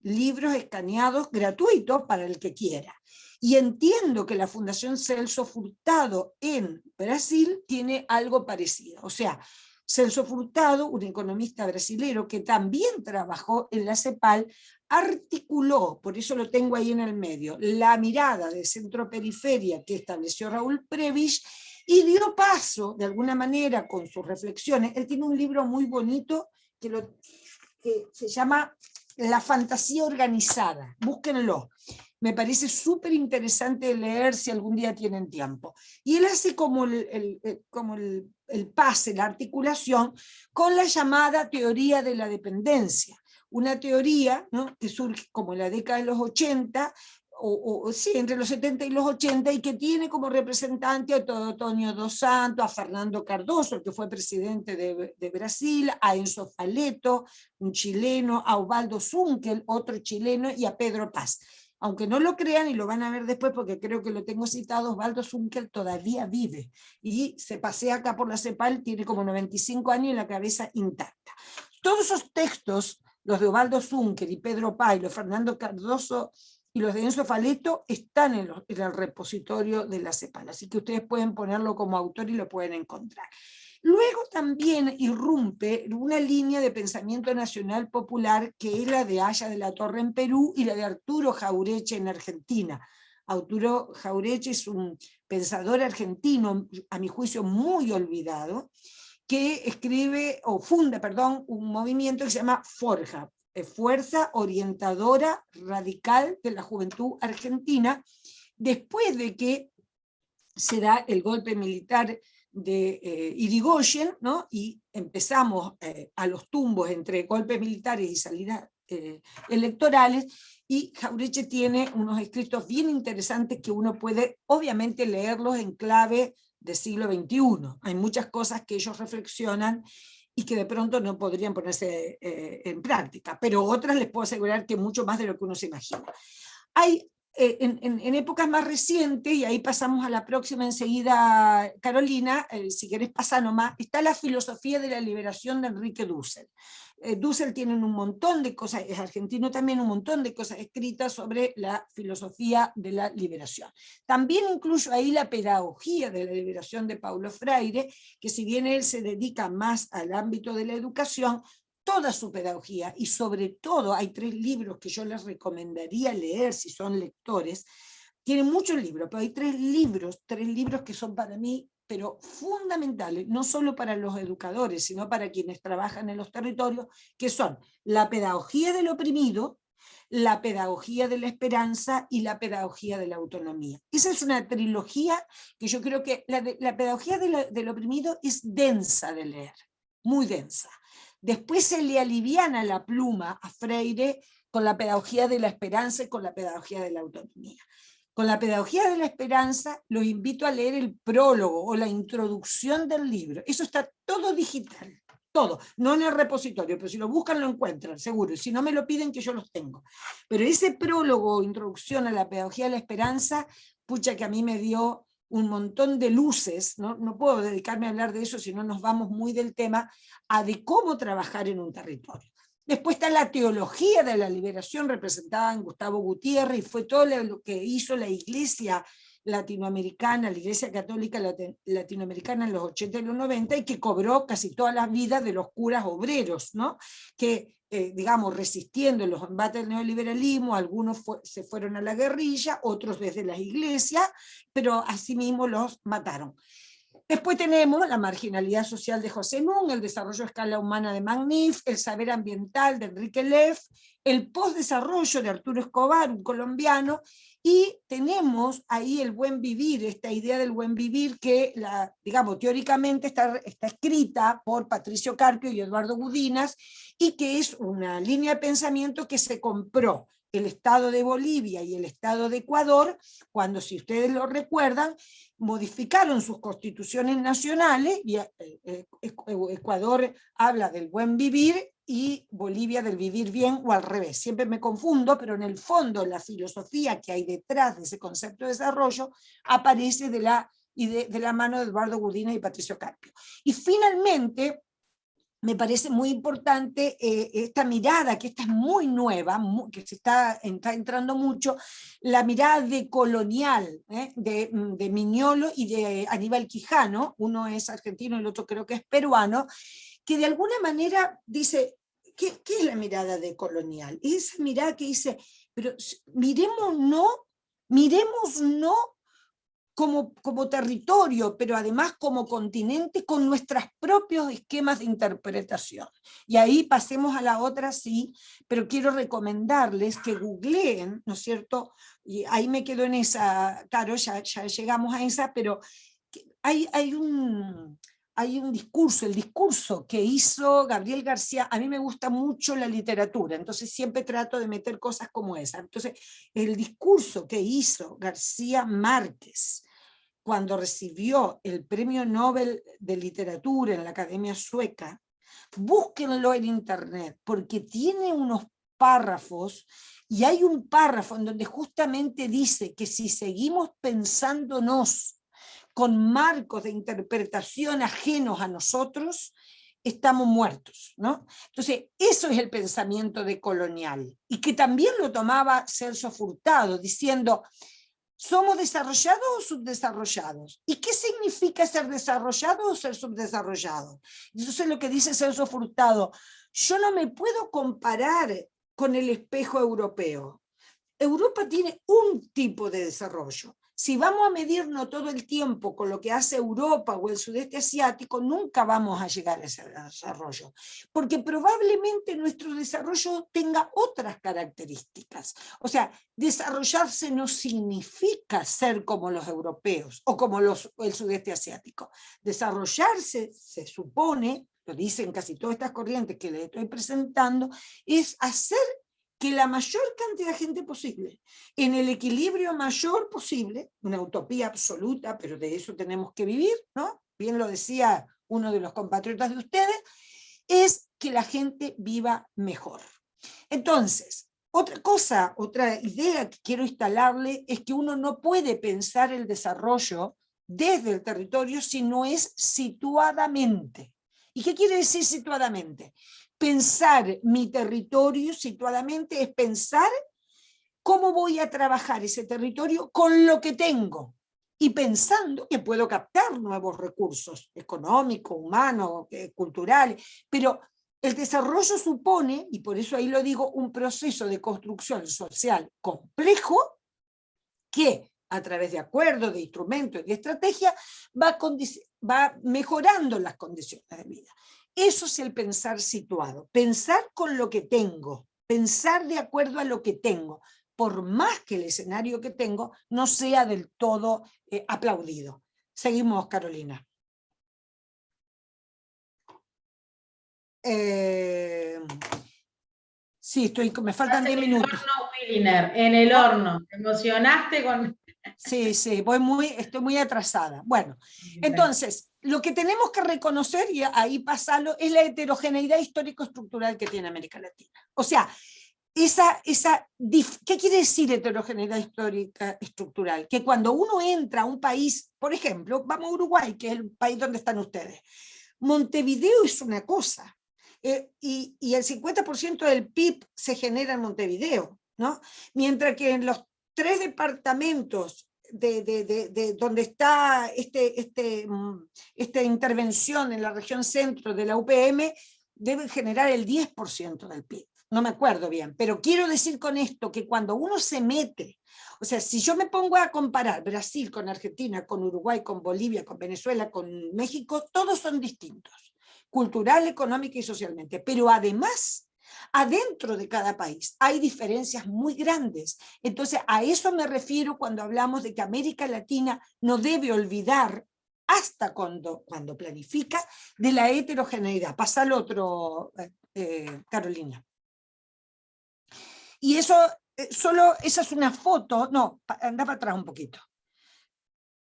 Speaker 2: libros escaneados gratuitos para el que quiera. Y entiendo que la Fundación Celso Furtado en Brasil tiene algo parecido. O sea, Celso Furtado, un economista brasilero que también trabajó en la CEPAL, articuló, por eso lo tengo ahí en el medio, la mirada de centro-periferia que estableció Raúl Prebisch y dio paso, de alguna manera, con sus reflexiones. Él tiene un libro muy bonito que se llama La fantasía organizada. Búsquenlo. Me parece súper interesante leer si algún día tienen tiempo. Y él hace como el pase, la articulación con la llamada teoría de la dependencia. Una teoría, ¿no?, que surge como en la década de los 80, sí, entre los 70 y los 80, y que tiene como representante a Antonio dos Santos, a Fernando Cardoso, el que fue presidente de Brasil, a Enzo Faleto, un chileno, a Osvaldo Zunkel, otro chileno, y a Pedro Paz. Aunque no lo crean, y lo van a ver después porque creo que lo tengo citado, Osvaldo Zunkel todavía vive y se pasea acá por la CEPAL, tiene como 95 años y la cabeza intacta. Todos esos textos, los de Osvaldo Zunkel y Pedro Paz, y los de Fernando Cardoso y los de Enzo Faleto, están en el repositorio de la CEPAL, así que ustedes pueden ponerlo como autor y lo pueden encontrar. Luego también irrumpe una línea de pensamiento nacional popular que es la de Aya de la Torre en Perú y la de Arturo Jauretche en Argentina. Arturo Jauretche es un pensador argentino, a mi juicio muy olvidado, que funda un movimiento que se llama Forja, Fuerza Orientadora Radical de la Juventud Argentina, después de que se da el golpe militar de Irigoyen, ¿no?, y empezamos a los tumbos entre golpes militares y salidas electorales, y Jauretche tiene unos escritos bien interesantes que uno puede obviamente leerlos en clave del siglo XXI. Hay muchas cosas que ellos reflexionan y que de pronto no podrían ponerse en práctica, pero otras les puedo asegurar que mucho más de lo que uno se imagina. Hay en épocas más recientes, y ahí pasamos a la próxima enseguida, Carolina, si querés pasar nomás, está la filosofía de la liberación de Enrique Dussel. Dussel tiene un montón de cosas, es argentino también, un montón de cosas escritas sobre la filosofía de la liberación. También incluyo ahí la pedagogía de la liberación de Paulo Freire, que si bien él se dedica más al ámbito de la educación, toda su pedagogía, y sobre todo hay 3 libros que yo les recomendaría leer si son lectores. Tienen muchos libros, pero hay 3 libros que son para mí pero fundamentales, no solo para los educadores, sino para quienes trabajan en los territorios, que son La pedagogía del oprimido, la pedagogía de la esperanza y la pedagogía de la autonomía. Esa es una trilogía que yo creo que la pedagogía del oprimido es densa de leer, muy densa. Después se le aliviana la pluma a Freire con la pedagogía de la esperanza y con la pedagogía de la autonomía. Con la pedagogía de la esperanza los invito a leer el prólogo o la introducción del libro. Eso está todo digital, todo, no en el repositorio, pero si lo buscan lo encuentran, seguro. Y si no me lo piden, que yo los tengo. Pero ese prólogo o introducción a la pedagogía de la esperanza, pucha, que a mí me dio un montón de luces, no puedo dedicarme a hablar de eso si no nos vamos muy del tema, a de cómo trabajar en un territorio. Después está la teología de la liberación representada en Gustavo Gutiérrez, y fue todo lo que hizo la Iglesia latinoamericana, la Iglesia Católica latinoamericana en los 80 y los 90, y que cobró casi todas las vidas de los curas obreros, ¿no? Que, digamos, resistiendo los embates del neoliberalismo, algunos se fueron a la guerrilla, otros desde las iglesias, pero asimismo los mataron. Después tenemos la marginalidad social de José Nun, el desarrollo a escala humana de Magnif, el saber ambiental de Enrique Leff, el postdesarrollo de Arturo Escobar, un colombiano, y tenemos ahí el buen vivir, esta idea del buen vivir que, digamos, teóricamente está escrita por Patricio Carpio y Eduardo Gudinas, y que es una línea de pensamiento que se compró el Estado de Bolivia y el Estado de Ecuador, cuando, si ustedes lo recuerdan, modificaron sus constituciones nacionales, y Ecuador habla del buen vivir y Bolivia del vivir bien, o al revés. Siempre me confundo, pero en el fondo la filosofía que hay detrás de ese concepto de desarrollo aparece de la mano de Eduardo Gudina y Patricio Carpio. Y finalmente, me parece muy importante esta mirada, que esta es muy nueva, que se está entrando mucho, la mirada decolonial de Mignolo y de Aníbal Quijano, uno es argentino y el otro creo que es peruano, que de alguna manera dice, ¿qué es la mirada decolonial? Es esa mirada que dice, pero miremos no como territorio, pero además como continente, con nuestros propios esquemas de interpretación. Y ahí pasemos a la otra, sí, pero quiero recomendarles que googleen, ¿no es cierto? Y ahí me quedo en esa, claro, ya llegamos a esa, pero hay un discurso, el discurso que hizo Gabriel García. A mí me gusta mucho la literatura, entonces siempre trato de meter cosas como esa. Entonces, el discurso que hizo García Márquez cuando recibió el Premio Nobel de Literatura en la Academia Sueca, búsquenlo en internet, porque tiene unos párrafos, y hay un párrafo en donde justamente dice que si seguimos pensándonos con marcos de interpretación ajenos a nosotros, estamos muertos, ¿no? Entonces, eso es el pensamiento decolonial, y que también lo tomaba Celso Furtado, diciendo, ¿somos desarrollados o subdesarrollados? ¿Y qué significa ser desarrollado o ser subdesarrollado? Entonces lo que dice Celso Furtado, yo no me puedo comparar con el espejo europeo. Europa tiene un tipo de desarrollo. Si vamos a medirnos todo el tiempo con lo que hace Europa o el sudeste asiático, nunca vamos a llegar a ese desarrollo, porque probablemente nuestro desarrollo tenga otras características. O sea, desarrollarse no significa ser como los europeos o como el sudeste asiático. Desarrollarse, se supone, lo dicen casi todas estas corrientes que les estoy presentando, es hacer que la mayor cantidad de gente posible, en el equilibrio mayor posible, una utopía absoluta, pero de eso tenemos que vivir, ¿no? Bien lo decía uno de los compatriotas de ustedes, es que la gente viva mejor. Entonces, otra idea que quiero instalarle es que uno no puede pensar el desarrollo desde el territorio si no es situadamente. ¿Y qué quiere decir situadamente? Pensar mi territorio situadamente es pensar cómo voy a trabajar ese territorio con lo que tengo, y pensando que puedo captar nuevos recursos económicos, humanos, culturales, pero el desarrollo supone, y por eso ahí lo digo, un proceso de construcción social complejo que a través de acuerdos, de instrumentos y de estrategia va mejorando las condiciones de vida. Eso es el pensar situado, pensar con lo que tengo, pensar de acuerdo a lo que tengo, por más que el escenario que tengo no sea del todo aplaudido. Seguimos, Carolina. Sí, me faltan 10 minutos.
Speaker 1: En el horno, te emocionaste con...
Speaker 2: Sí, estoy muy atrasada. Bueno, entonces, lo que tenemos que reconocer, y ahí pasarlo, es la heterogeneidad histórico-estructural que tiene América Latina. O sea, ¿qué quiere decir heterogeneidad histórica estructural? Que cuando uno entra a un país, por ejemplo, vamos a Uruguay, que es el país donde están ustedes, Montevideo es una cosa, y el 50% del PIB se genera en Montevideo, ¿no? Mientras que en los 3 departamentos de donde está esta intervención en la región centro de la UPM, debe generar el 10% del PIB. No me acuerdo bien, pero quiero decir con esto que cuando uno se mete, o sea, si yo me pongo a comparar Brasil con Argentina, con Uruguay, con Bolivia, con Venezuela, con México, todos son distintos, cultural, económica y socialmente, pero además, adentro de cada país hay diferencias muy grandes. Entonces, a eso me refiero cuando hablamos de que América Latina no debe olvidar, hasta cuando planifica, de la heterogeneidad. Pasa al otro, Carolina. Y eso, esa es una foto, no, anda para atrás un poquito.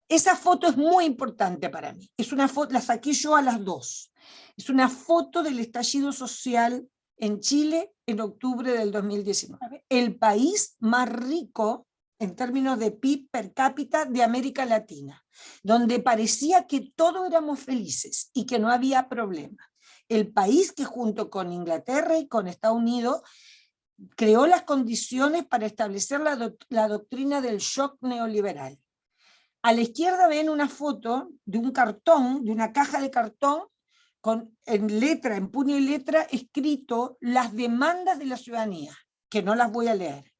Speaker 2: Esa foto es muy importante para mí. Es una foto, la saqué yo a las 2. Es una foto del estallido social en Chile en octubre del 2019. El país más rico en términos de PIB per cápita de América Latina, donde parecía que todos éramos felices y que no había problema. El país que junto con Inglaterra y con Estados Unidos creó las condiciones para establecer la doctrina del shock neoliberal. A la izquierda ven una foto de un cartón, de una caja de cartón, en puño y letra, escrito las demandas de la ciudadanía, que no las voy a leer.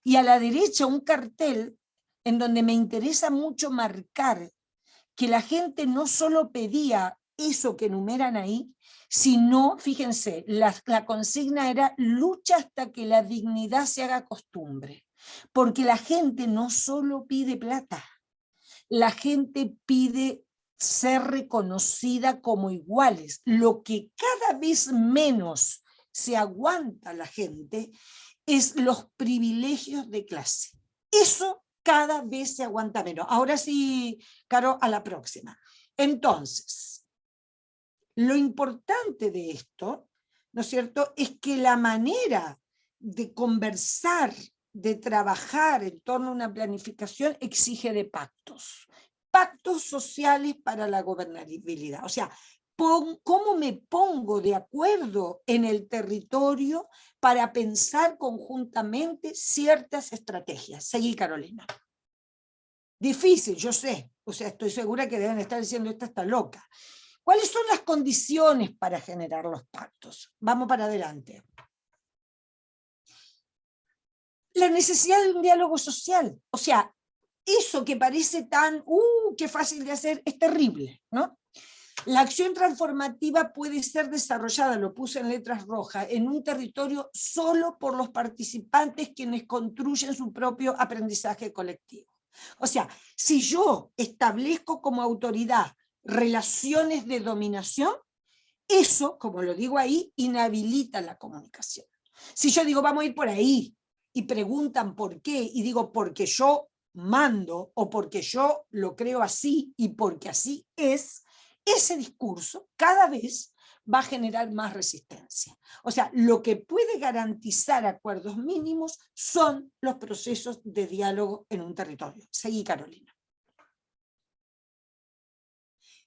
Speaker 2: Y a la derecha un cartel en donde me interesa mucho marcar que la gente no solo pedía eso que enumeran ahí, sino, fíjense, la consigna era lucha hasta que la dignidad se haga costumbre, porque la gente no solo pide plata, la gente pide ser reconocida como iguales. Lo que cada vez menos se aguanta la gente es los privilegios de clase. Eso cada vez se aguanta menos. Ahora sí, Caro, a la próxima. Entonces, lo importante de esto, ¿no es cierto?, es que la manera de conversar, de trabajar en torno a una planificación exige de pactos sociales para la gobernabilidad. O sea, ¿cómo me pongo de acuerdo en el territorio para pensar conjuntamente ciertas estrategias? Seguí, Carolina. Difícil, yo sé. O sea, estoy segura que deben estar diciendo, esta está loca. ¿Cuáles son las condiciones para generar los pactos? Vamos para adelante. La necesidad de un diálogo social. O sea, eso que parece tan, qué fácil de hacer, es terrible, ¿no? La acción transformativa puede ser desarrollada, lo puse en letras rojas, en un territorio solo por los participantes quienes construyen su propio aprendizaje colectivo. O sea, si yo establezco como autoridad relaciones de dominación, eso, como lo digo ahí, inhabilita la comunicación. Si yo digo, vamos a ir por ahí, y preguntan por qué, y digo, porque yo mando, o porque yo lo creo así, y porque así es, ese discurso cada vez va a generar más resistencia. O sea, lo que puede garantizar acuerdos mínimos son los procesos de diálogo en un territorio. Seguí, Carolina.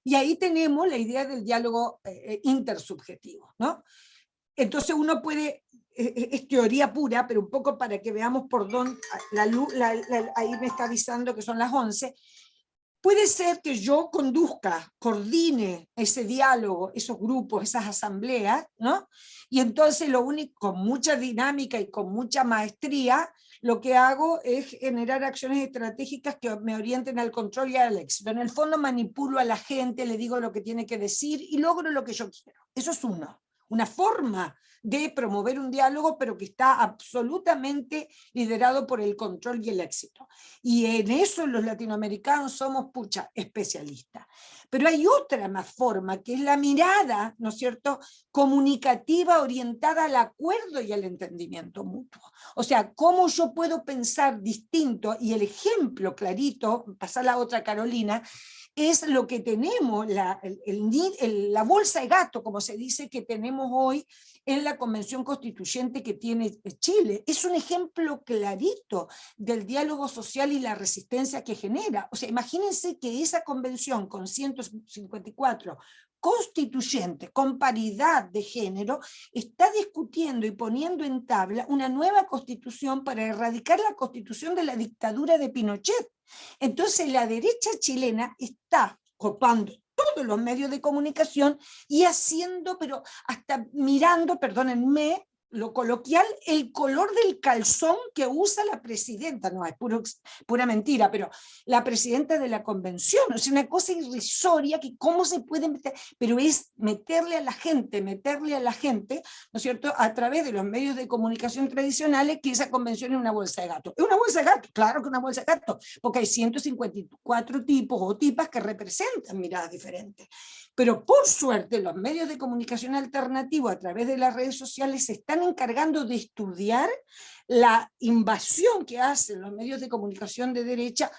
Speaker 2: Y ahí tenemos la idea del diálogo intersubjetivo, ¿no? Entonces uno puede, es teoría pura, pero un poco para que veamos por dónde, ahí me está avisando que son las 11, puede ser que yo coordine ese diálogo, esos grupos, esas asambleas, ¿no? Y entonces lo único, con mucha dinámica y con mucha maestría, lo que hago es generar acciones estratégicas que me orienten al control y al éxito. En el fondo manipulo a la gente, le digo lo que tiene que decir y logro lo que yo quiero. Eso es una forma de promover un diálogo, pero que está absolutamente liderado por el control y el éxito. Y en eso los latinoamericanos somos, pucha, especialistas. Pero hay otra más forma, que es la mirada, ¿no es cierto?, comunicativa orientada al acuerdo y al entendimiento mutuo. O sea, cómo yo puedo pensar distinto, y el ejemplo clarito, pasar la otra Carolina, es lo que tenemos, la bolsa de gato, como se dice, que tenemos hoy en la Convención Constituyente que tiene Chile. Es un ejemplo clarito del diálogo social y la resistencia que genera. O sea, imagínense que esa convención con 154 constituyentes con paridad de género está discutiendo y poniendo en tabla una nueva constitución para erradicar la constitución de la dictadura de Pinochet. Entonces la derecha chilena está copando todos los medios de comunicación y haciendo, pero hasta mirando, perdónenme lo coloquial, el color del calzón que usa la presidenta, no, es pura mentira, pero la presidenta de la convención, o sea, una cosa irrisoria que cómo se puede meter, pero es meterle a la gente, ¿no es cierto?, a través de los medios de comunicación tradicionales, que esa convención es una bolsa de gato. ¿Es una bolsa de gato? Claro que es una bolsa de gato, porque hay 154 tipos o tipas que representan miradas diferentes. Pero por suerte los medios de comunicación alternativos a través de las redes sociales se están encargando de estudiar la invasión que hacen los medios de comunicación de derecha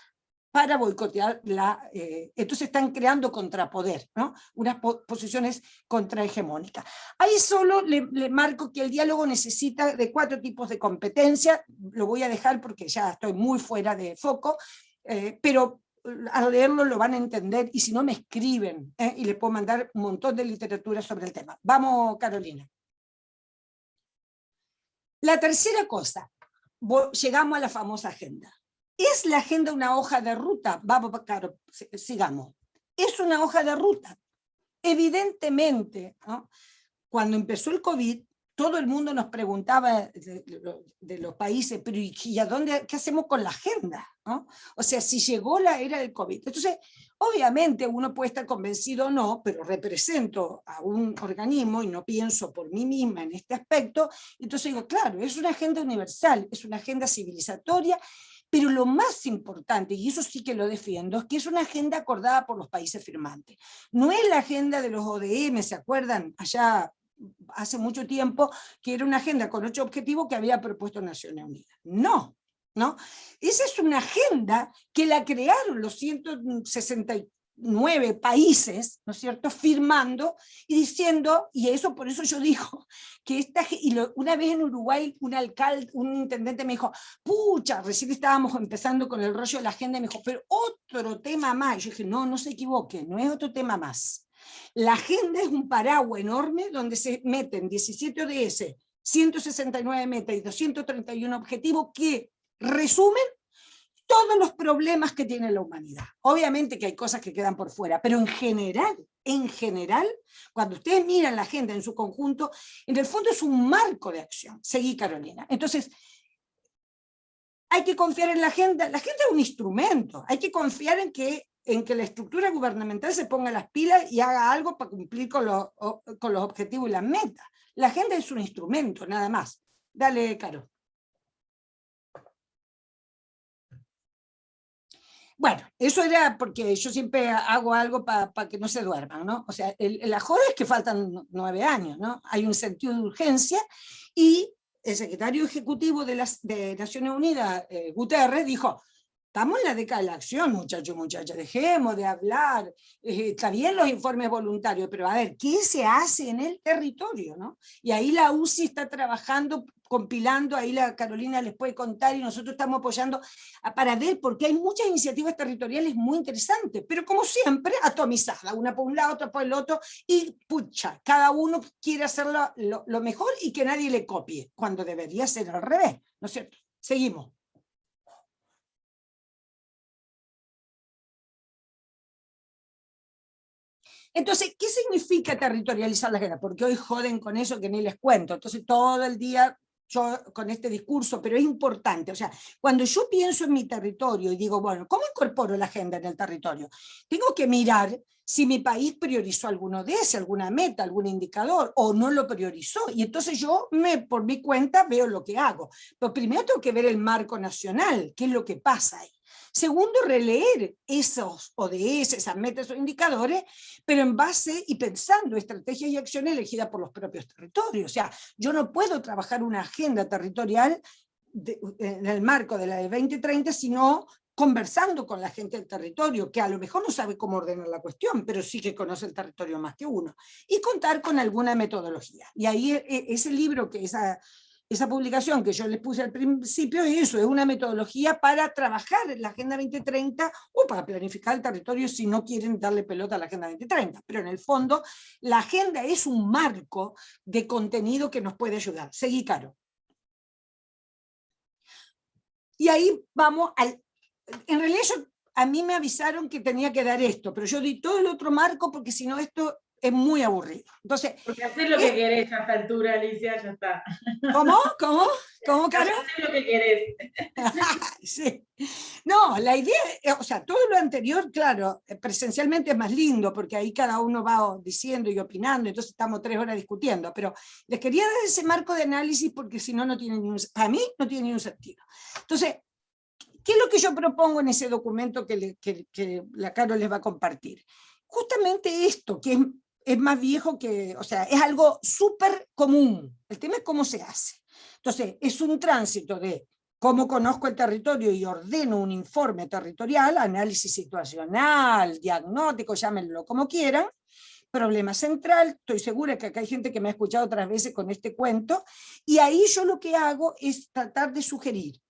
Speaker 2: para boicotear entonces están creando contrapoder, ¿no?, unas posiciones contrahegemónicas. Ahí solo le marco que el diálogo necesita de 4 tipos de competencia, lo voy a dejar porque ya estoy muy fuera de foco, pero al leerlo lo van a entender, y si no me escriben, y les puedo mandar un montón de literatura sobre el tema. Vamos, Carolina. La tercera cosa, llegamos a la famosa agenda. ¿Es la agenda una hoja de ruta? Vamos, claro, sigamos. Es una hoja de ruta. Evidentemente, ¿no?, cuando empezó el COVID, todo el mundo nos preguntaba de los países, pero ¿y a dónde, qué hacemos con la agenda? ¿No? O sea, si llegó la era del COVID. Entonces, obviamente uno puede estar convencido o no, pero represento a un organismo y no pienso por mí misma en este aspecto, entonces digo, claro, es una agenda universal, es una agenda civilizatoria, pero lo más importante, y eso sí que lo defiendo, es que es una agenda acordada por los países firmantes. No es la agenda de los ODM, ¿se acuerdan? Allá hace mucho tiempo, que era una agenda con 8 objetivos que había propuesto Naciones Unidas. No, ¿no? Esa es una agenda que la crearon los 169 países, ¿no es cierto?, firmando y diciendo, y eso por eso yo digo, que una vez en Uruguay un intendente me dijo, pucha, recién estábamos empezando con el rollo de la agenda, y me dijo, pero otro tema más. Y yo dije, no se equivoque, no es otro tema más. La agenda es un paraguas enorme donde se meten 17 ODS, 169 metas y 231 objetivos que resumen todos los problemas que tiene la humanidad. Obviamente que hay cosas que quedan por fuera, pero en general, cuando ustedes miran la agenda en su conjunto, en el fondo es un marco de acción. Seguí, Carolina. Entonces, hay que confiar en la agenda. La agenda es un instrumento. Hay que confiar en que la estructura gubernamental se ponga las pilas y haga algo para cumplir con los objetivos y las metas. La agenda es un instrumento, nada más. Dale, Caro. Bueno, eso era porque yo siempre hago algo para que no se duerman, ¿no? O sea, la joda es que faltan 9 años, ¿no? Hay un sentido de urgencia, y el secretario ejecutivo de Naciones Unidas, Guterres, dijo, estamos en la década de la acción, muchachos, muchachas, dejemos de hablar, está bien los informes voluntarios, pero a ver, ¿qué se hace en el territorio, no? Y ahí la UCI está trabajando, compilando, ahí la Carolina les puede contar, y nosotros estamos apoyando para ver, porque hay muchas iniciativas territoriales muy interesantes, pero como siempre, atomizadas, una por un lado, otra por el otro, y pucha, cada uno quiere hacerlo lo mejor y que nadie le copie, cuando debería ser al revés, ¿no es cierto? Seguimos. Entonces, ¿qué significa territorializar la agenda? Porque hoy joden con eso que ni les cuento. Entonces, todo el día yo con este discurso, pero es importante. O sea, cuando yo pienso en mi territorio y digo, bueno, ¿cómo incorporo la agenda en el territorio? Tengo que mirar si mi país priorizó alguno de ese, alguna meta, algún indicador, o no lo priorizó. Y entonces yo, por mi cuenta, veo lo que hago. Pero primero tengo que ver el marco nacional, qué es lo que pasa ahí. Segundo, releer esos ODS, esas metas o indicadores, pero en base y pensando estrategias y acciones elegidas por los propios territorios. O sea, yo no puedo trabajar una agenda territorial en el marco de la de 2030, sino conversando con la gente del territorio, que a lo mejor no sabe cómo ordenar la cuestión, pero sí que conoce el territorio más que uno, y contar con alguna metodología. Y ahí ese libro, que esa publicación que yo les puse al principio, es eso, es una metodología para trabajar en la Agenda 2030 o para planificar el territorio si no quieren darle pelota a la Agenda 2030. Pero en el fondo, la agenda es un marco de contenido que nos puede ayudar. Seguí, Caro. Y ahí vamos al... En realidad a mí me avisaron que tenía que dar esto, pero yo di todo el otro marco porque si no esto es muy aburrido. Entonces,
Speaker 1: porque hacer lo que querés a esta altura, Alicia, ya está.
Speaker 2: ¿Cómo? ¿Cómo, Caro?
Speaker 1: Hacer lo que querés.
Speaker 2: Sí. No, la idea, o sea, todo lo anterior, claro, presencialmente es más lindo, porque ahí cada uno va diciendo y opinando, entonces estamos 3 horas discutiendo, pero les quería dar ese marco de análisis porque si no, a mí no tiene ni un sentido. Entonces, ¿qué es lo que yo propongo en ese documento que la Caro les va a compartir? Justamente esto, que es más viejo que, o sea, es algo súper común. El tema es cómo se hace. Entonces, es un tránsito de cómo conozco el territorio y ordeno un informe territorial, análisis situacional, diagnóstico, llámenlo como quieran, problema central, estoy segura que acá hay gente que me ha escuchado otras veces con este cuento, y ahí yo lo que hago es tratar de sugerir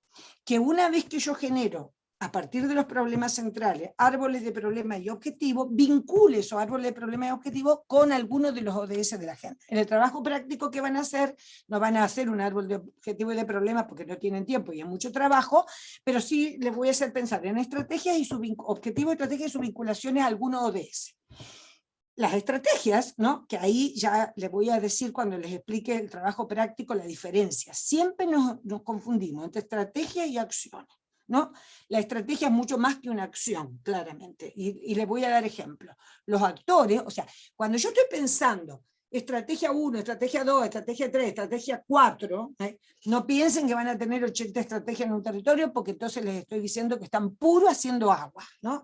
Speaker 2: que una vez que yo genero, a partir de los problemas centrales, árboles de problema y objetivo, vincule esos árboles de problema y objetivo con algunos de los ODS de la agenda. En el trabajo práctico que van a hacer, no van a hacer un árbol de objetivo y de problemas porque no tienen tiempo y es mucho trabajo, pero sí les voy a hacer pensar en estrategias y objetivos, estrategias y sus vinculaciones a algunos ODS. Las estrategias, ¿no? Que ahí ya les voy a decir cuando les explique el trabajo práctico la diferencia. Siempre nos confundimos entre estrategia y acciones, ¿no? La estrategia es mucho más que una acción, claramente, y les voy a dar ejemplos. Los actores, o sea, cuando yo estoy pensando estrategia 1, estrategia 2, estrategia 3, estrategia 4, no piensen que van a tener 80 estrategias en un territorio, porque entonces les estoy diciendo que están puro haciendo agua, ¿no?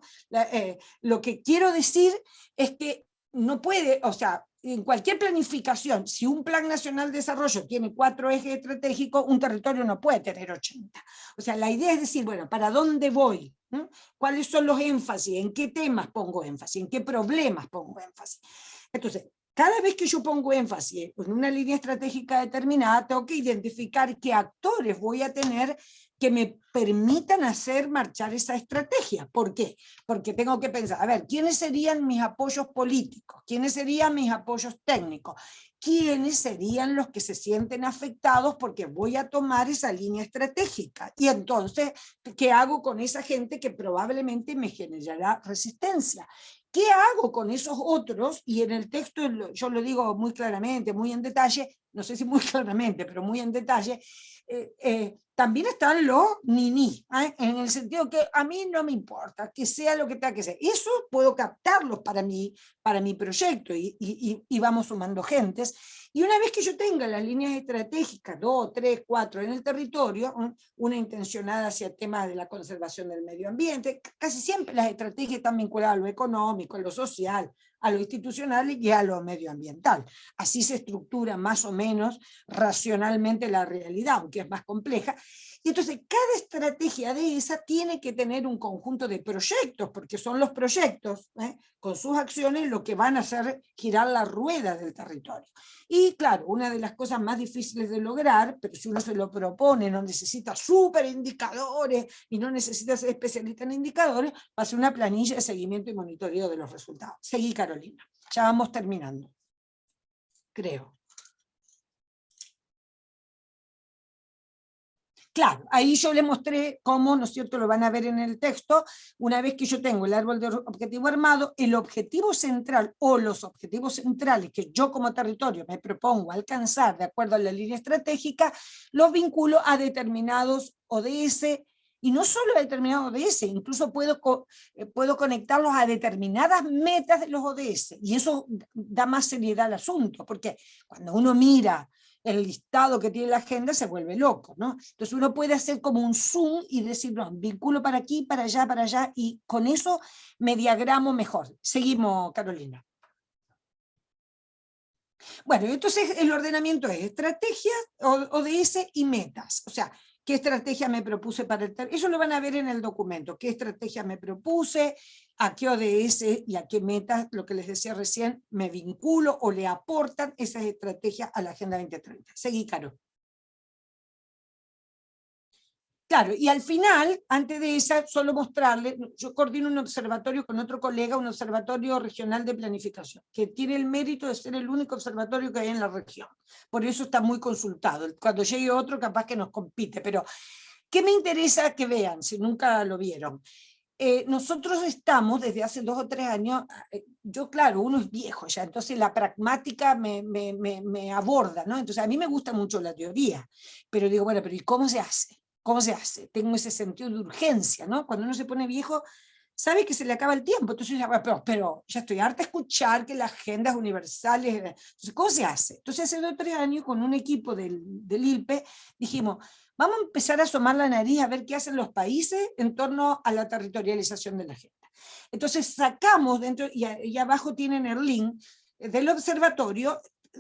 Speaker 2: Lo que quiero decir es que no puede, o sea, en cualquier planificación, si un plan nacional de desarrollo tiene 4 ejes estratégicos, un territorio no puede tener 80. O sea, la idea es decir, bueno, ¿para dónde voy? ¿No? ¿Cuáles son los énfasis? ¿En qué temas pongo énfasis? ¿En qué problemas pongo énfasis? Entonces, cada vez que yo pongo énfasis en una línea estratégica determinada, tengo que identificar qué actores voy a tener que me permitan hacer marchar esa estrategia. ¿Por qué? Porque tengo que pensar, a ver, ¿quiénes serían mis apoyos políticos? ¿Quiénes serían mis apoyos técnicos? ¿Quiénes serían los que se sienten afectados porque voy a tomar esa línea estratégica? Y entonces, ¿qué hago con esa gente que probablemente me generará resistencia? ¿Qué hago con esos otros? Y en el texto yo lo digo muy claramente, muy en detalle, no sé si muy claramente, pero muy en detalle, también están los ni-ni, en el sentido que a mí no me importa, que sea lo que tenga que ser. Eso puedo captarlos para mi proyecto y vamos sumando gentes. Y una vez que yo tenga las líneas estratégicas, 2, 3, 4 en el territorio, una intencionada hacia el tema de la conservación del medio ambiente, casi siempre las estrategias están vinculadas a lo económico, a lo social, a lo institucional y a lo medioambiental. Así se estructura más o menos racionalmente la realidad, aunque es más compleja. Y entonces cada estrategia de esa tiene que tener un conjunto de proyectos, porque son los proyectos, con sus acciones, lo que van a hacer girar la rueda del territorio. Y claro, una de las cosas más difíciles de lograr, pero si uno se lo propone, no necesita súper indicadores y no necesita ser especialista en indicadores, va a ser una planilla de seguimiento y monitoreo de los resultados. Seguí, Carolina. Ya vamos terminando, creo. Claro, ahí yo les mostré cómo, ¿no es cierto?, lo van a ver en el texto, una vez que yo tengo el árbol de objetivo armado, el objetivo central o los objetivos centrales que yo como territorio me propongo alcanzar de acuerdo a la línea estratégica, los vinculo a determinados ODS, y no solo a determinados ODS, incluso puedo conectarlos a determinadas metas de los ODS, y eso da más seriedad al asunto, porque cuando uno mira el listado que tiene la agenda se vuelve loco, ¿no? Entonces uno puede hacer como un zoom y decir, no, vinculo para aquí, para allá, y con eso me diagramo mejor. Seguimos, Carolina. Bueno, entonces el ordenamiento es estrategia, ODS y metas. O sea, ¿qué estrategia me propuse para el territorio? Eso lo van a ver en el documento. ¿Qué estrategia me propuse? ¿A qué ODS y a qué metas, lo que les decía recién, me vinculo o le aportan esas estrategias a la Agenda 2030? Seguí, Caro. Claro, y al final, antes de esa, solo mostrarle, yo coordino un observatorio con otro colega, un observatorio regional de planificación, que tiene el mérito de ser el único observatorio que hay en la región. Por eso está muy consultado. Cuando llegue otro, capaz que nos compite, pero ¿qué me interesa que vean, si nunca lo vieron? Nosotros estamos desde hace 2 o 3 años, yo claro, uno es viejo ya, entonces la pragmática me aborda, ¿no? Entonces a mí me gusta mucho la teoría, pero digo, bueno, pero ¿y cómo se hace? ¿Cómo se hace? Tengo ese sentido de urgencia, ¿no? Cuando uno se pone viejo, sabe que se le acaba el tiempo, entonces ya, pero ya estoy harta de escuchar que las agendas universales, entonces, ¿cómo se hace? Entonces hace 2 o 3 años con un equipo del ILPE dijimos, vamos a empezar a asomar la nariz a ver qué hacen los países en torno a la territorialización de la agenda. Entonces sacamos dentro, y abajo tienen el link del observatorio,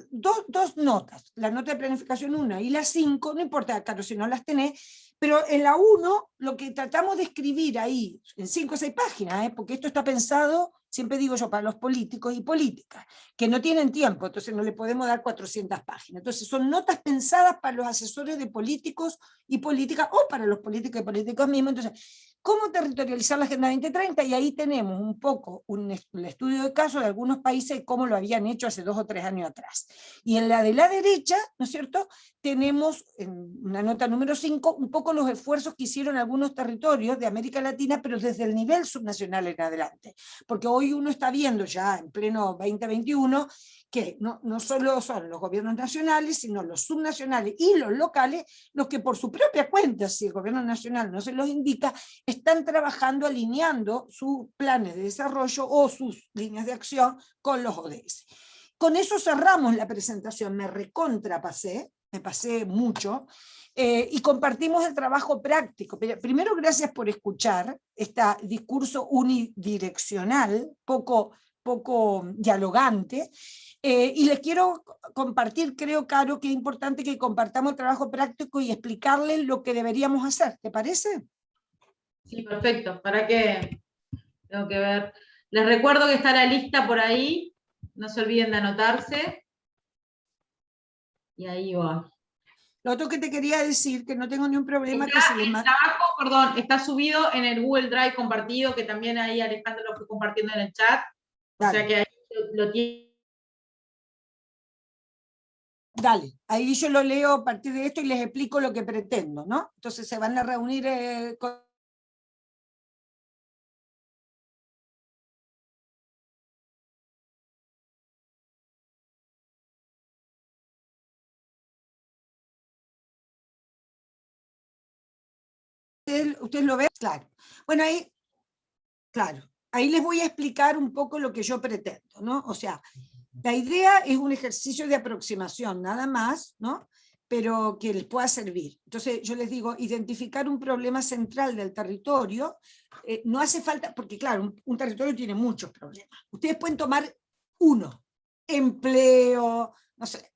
Speaker 2: dos notas, la nota de planificación 1 y la 5, no importa, claro, si no las tenés, pero en la 1 lo que tratamos de escribir ahí, en 5 o 6 páginas, porque esto está pensado, siempre digo yo, para los políticos y políticas, que no tienen tiempo, entonces no le podemos dar 400 páginas. Entonces son notas pensadas para los asesores de políticos y políticas, o para los políticos y políticos mismos. Entonces, ¿cómo territorializar la Agenda 2030? Y ahí tenemos un poco un estudio de caso de algunos países, cómo lo habían hecho hace 2 o 3 años atrás. Y en la de la derecha, ¿no es cierto?, tenemos en una nota número 5 un poco los esfuerzos que hicieron algunos territorios de América Latina, pero desde el nivel subnacional en adelante. Porque hoy uno está viendo ya en pleno 2021 que no solo son los gobiernos nacionales, sino los subnacionales y los locales los que por su propia cuenta, si el gobierno nacional no se los indica, están trabajando alineando sus planes de desarrollo o sus líneas de acción con los ODS. Con eso cerramos la presentación, me recontrapasé, me pasé mucho, y compartimos el trabajo práctico. Primero, gracias por escuchar este discurso unidireccional, poco dialogante, y les quiero compartir, creo, Caro, que es importante que compartamos el trabajo práctico y explicarles lo que deberíamos hacer. ¿Te parece?
Speaker 1: Sí, perfecto. ¿Para qué? Tengo que ver. Les recuerdo que está la lista por ahí. No se olviden de anotarse. Y ahí va.
Speaker 2: Lo otro que te quería decir, que no tengo ni un problema
Speaker 1: Está,
Speaker 2: que se les
Speaker 1: el trabajo, perdón, está subido en el Google Drive compartido, que también ahí Alejandro lo fue compartiendo en el chat. O sea que ahí lo tiene.
Speaker 2: Dale, ahí yo lo leo a partir de esto y les explico lo que pretendo, ¿no? Entonces se van a reunir con... ¿Ustedes lo ven? Claro. Bueno, ahí, claro, ahí les voy a explicar un poco lo que yo pretendo, ¿no? O sea, la idea es un ejercicio de aproximación, nada más, ¿no? Pero que les pueda servir. Entonces yo les digo, identificar un problema central del territorio, no hace falta, porque claro, un territorio tiene muchos problemas. Ustedes pueden tomar uno, empleo, no sé,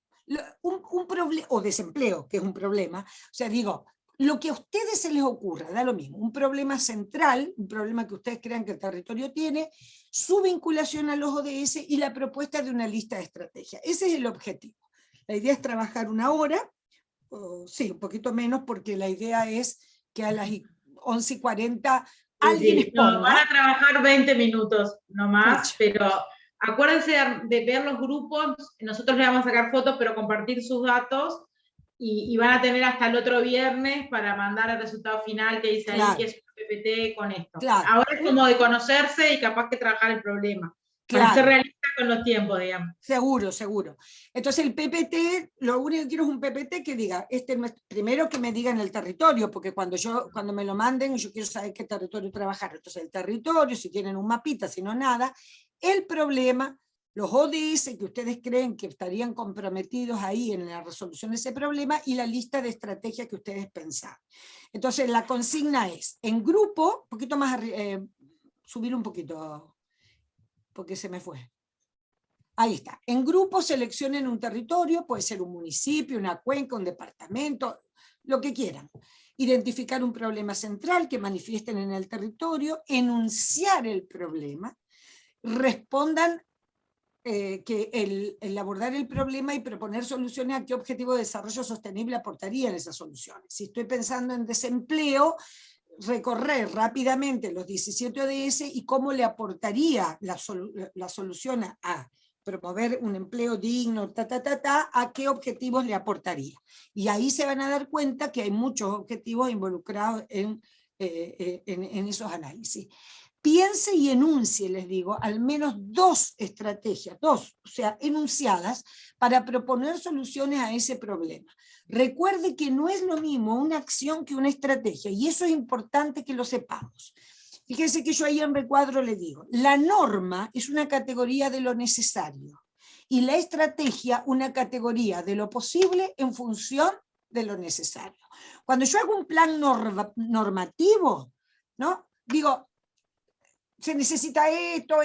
Speaker 2: un problema, o desempleo, que es un problema. O sea, digo, lo que a ustedes se les ocurra, da lo mismo, un problema central, un problema que ustedes crean que el territorio tiene, su vinculación a los ODS y la propuesta de una lista de estrategias. Ese es el objetivo. La idea es trabajar 1 hora, sí, un poquito menos, porque la idea es que a las 11:40 alguien exponga.
Speaker 1: No, van a trabajar 20 minutos nomás,
Speaker 2: Pucha.
Speaker 1: pero acuérdense de ver los grupos, nosotros le vamos a sacar fotos, pero compartir sus datos, y van a tener hasta el otro viernes para mandar el resultado final que dice ahí
Speaker 2: Claro.
Speaker 1: que es un PPT con esto.
Speaker 2: Claro.
Speaker 1: Ahora es como de conocerse y capaz que trabajar el problema. Para
Speaker 2: Claro.
Speaker 1: ser realista con los tiempos, digamos.
Speaker 2: Seguro, seguro. Entonces el PPT, lo único que quiero es un PPT que diga, primero que me digan el territorio, porque cuando me lo manden, yo quiero saber qué territorio trabajar. Entonces el territorio, si tienen un mapita, si no nada, el problema, los ODS que ustedes creen que estarían comprometidos ahí en la resolución de ese problema y la lista de estrategias que ustedes pensaban. Entonces la consigna es, en grupo, un poquito más, subir un poquito, porque se me fue. Ahí está. En grupo seleccionen un territorio, puede ser un municipio, una cuenca, un departamento, lo que quieran. Identificar un problema central que manifiesten en el territorio, enunciar el problema, respondan que el abordar el problema y proponer soluciones a qué objetivo de desarrollo sostenible aportarían esas soluciones. Si estoy pensando en desempleo, recorrer rápidamente los 17 ODS y cómo le aportaría la solución a promover un empleo digno, a qué objetivos le aportaría. Y ahí se van a dar cuenta que hay muchos objetivos involucrados en esos análisis. Piense y enuncie, les digo, al menos 2 estrategias, o sea, enunciadas, para proponer soluciones a ese problema. Recuerde que no es lo mismo una acción que una estrategia, y eso es importante que lo sepamos. Fíjense que yo ahí en recuadro le digo, la norma es una categoría de lo necesario, y la estrategia una categoría de lo posible en función de lo necesario. Cuando yo hago un plan normativo, ¿no? Digo, se necesita esto,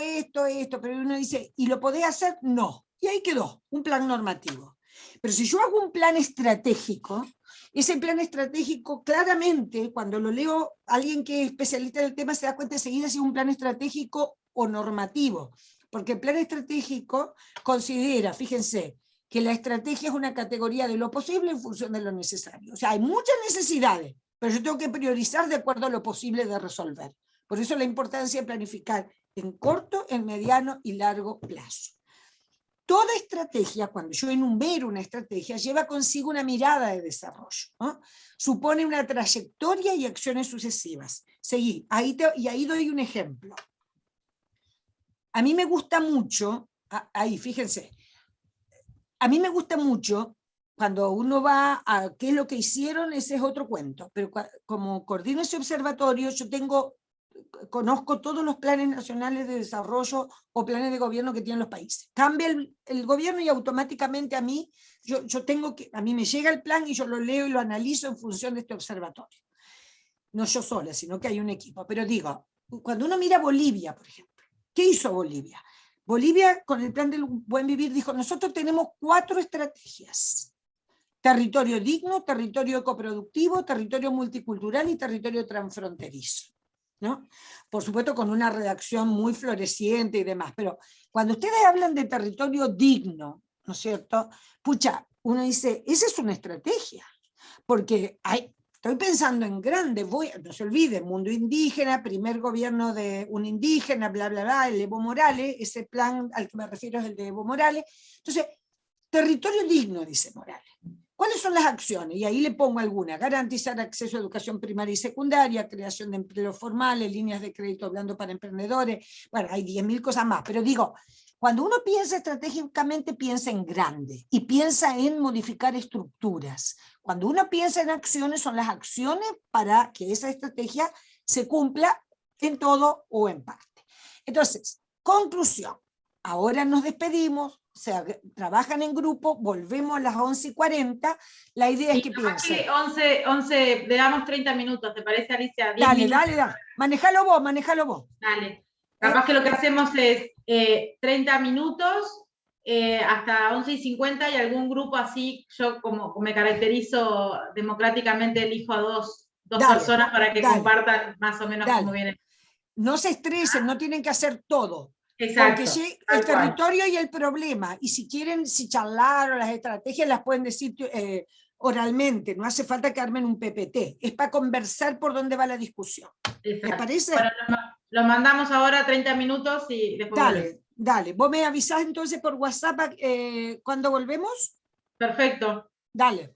Speaker 2: pero uno dice, ¿y lo podés hacer? No. Y ahí quedó, un plan normativo. Pero si yo hago un plan estratégico, ese plan estratégico claramente, cuando lo leo, alguien que es especialista en el tema se da cuenta enseguida si es un plan estratégico o normativo. Porque el plan estratégico considera, fíjense, que la estrategia es una categoría de lo posible en función de lo necesario. O sea, hay muchas necesidades, pero yo tengo que priorizar de acuerdo a lo posible de resolver. Por eso la importancia de planificar en corto, en mediano y largo plazo. Toda estrategia, cuando yo enumero una estrategia, lleva consigo una mirada de desarrollo, ¿no? Supone una trayectoria y acciones sucesivas. Seguí, y ahí doy un ejemplo. A mí me gusta mucho, ahí fíjense, a mí me gusta mucho cuando uno va a qué es lo que hicieron, ese es otro cuento, pero como coordino ese observatorio, yo conozco todos los planes nacionales de desarrollo o planes de gobierno que tienen los países. Cambia el gobierno y automáticamente a mí me llega el plan y yo lo leo y lo analizo en función de este observatorio. No yo sola, sino que hay un equipo. Pero digo, cuando uno mira Bolivia, por ejemplo, ¿qué hizo Bolivia? Bolivia, con el plan del buen vivir, dijo, nosotros tenemos 4 estrategias. Territorio digno, territorio ecoproductivo, territorio multicultural y territorio transfronterizo, ¿no? Por supuesto con una redacción muy floreciente y demás, pero cuando ustedes hablan de territorio digno, ¿no es cierto? Pucha, uno dice, esa es una estrategia, porque estoy pensando en grande, no se olvide, mundo indígena, primer gobierno de un indígena, bla, bla, bla, el Evo Morales, ese plan al que me refiero es el de Evo Morales. Entonces, territorio digno, dice Morales. ¿Cuáles son las acciones? Y ahí le pongo algunas. Garantizar acceso a educación primaria y secundaria, creación de empleos formales, líneas de crédito hablando para emprendedores. Bueno, hay 10.000 cosas más, pero digo, cuando uno piensa estratégicamente, piensa en grande y piensa en modificar estructuras. Cuando uno piensa en acciones, son las acciones para que esa estrategia se cumpla en todo o en parte. Entonces, conclusión. Ahora nos despedimos, o sea, trabajan en grupo, volvemos a las 11:40. La idea es que piensen.
Speaker 1: 11, le damos 30 minutos, ¿te parece, Alicia? 10
Speaker 2: dale,
Speaker 1: minutos.
Speaker 2: dale. Manejalo vos.
Speaker 1: Dale. Capaz que lo que hacemos es 30 minutos hasta 11:50 y algún grupo así, yo como me caracterizo democráticamente, elijo a dos personas para que compartan más o menos cómo viene.
Speaker 2: No se estresen, no tienen que hacer todo.
Speaker 1: Exacto.
Speaker 2: Porque el territorio y el problema, y si quieren, si charlar o las estrategias las pueden decir oralmente, no hace falta que armen un PPT, es para conversar por dónde va la discusión.
Speaker 1: Exacto.
Speaker 2: ¿Les parece?
Speaker 1: Bueno, lo mandamos ahora 30 minutos y después
Speaker 2: Dale. ¿Vos me avisás entonces por WhatsApp cuando volvemos?
Speaker 1: Perfecto.
Speaker 2: Dale.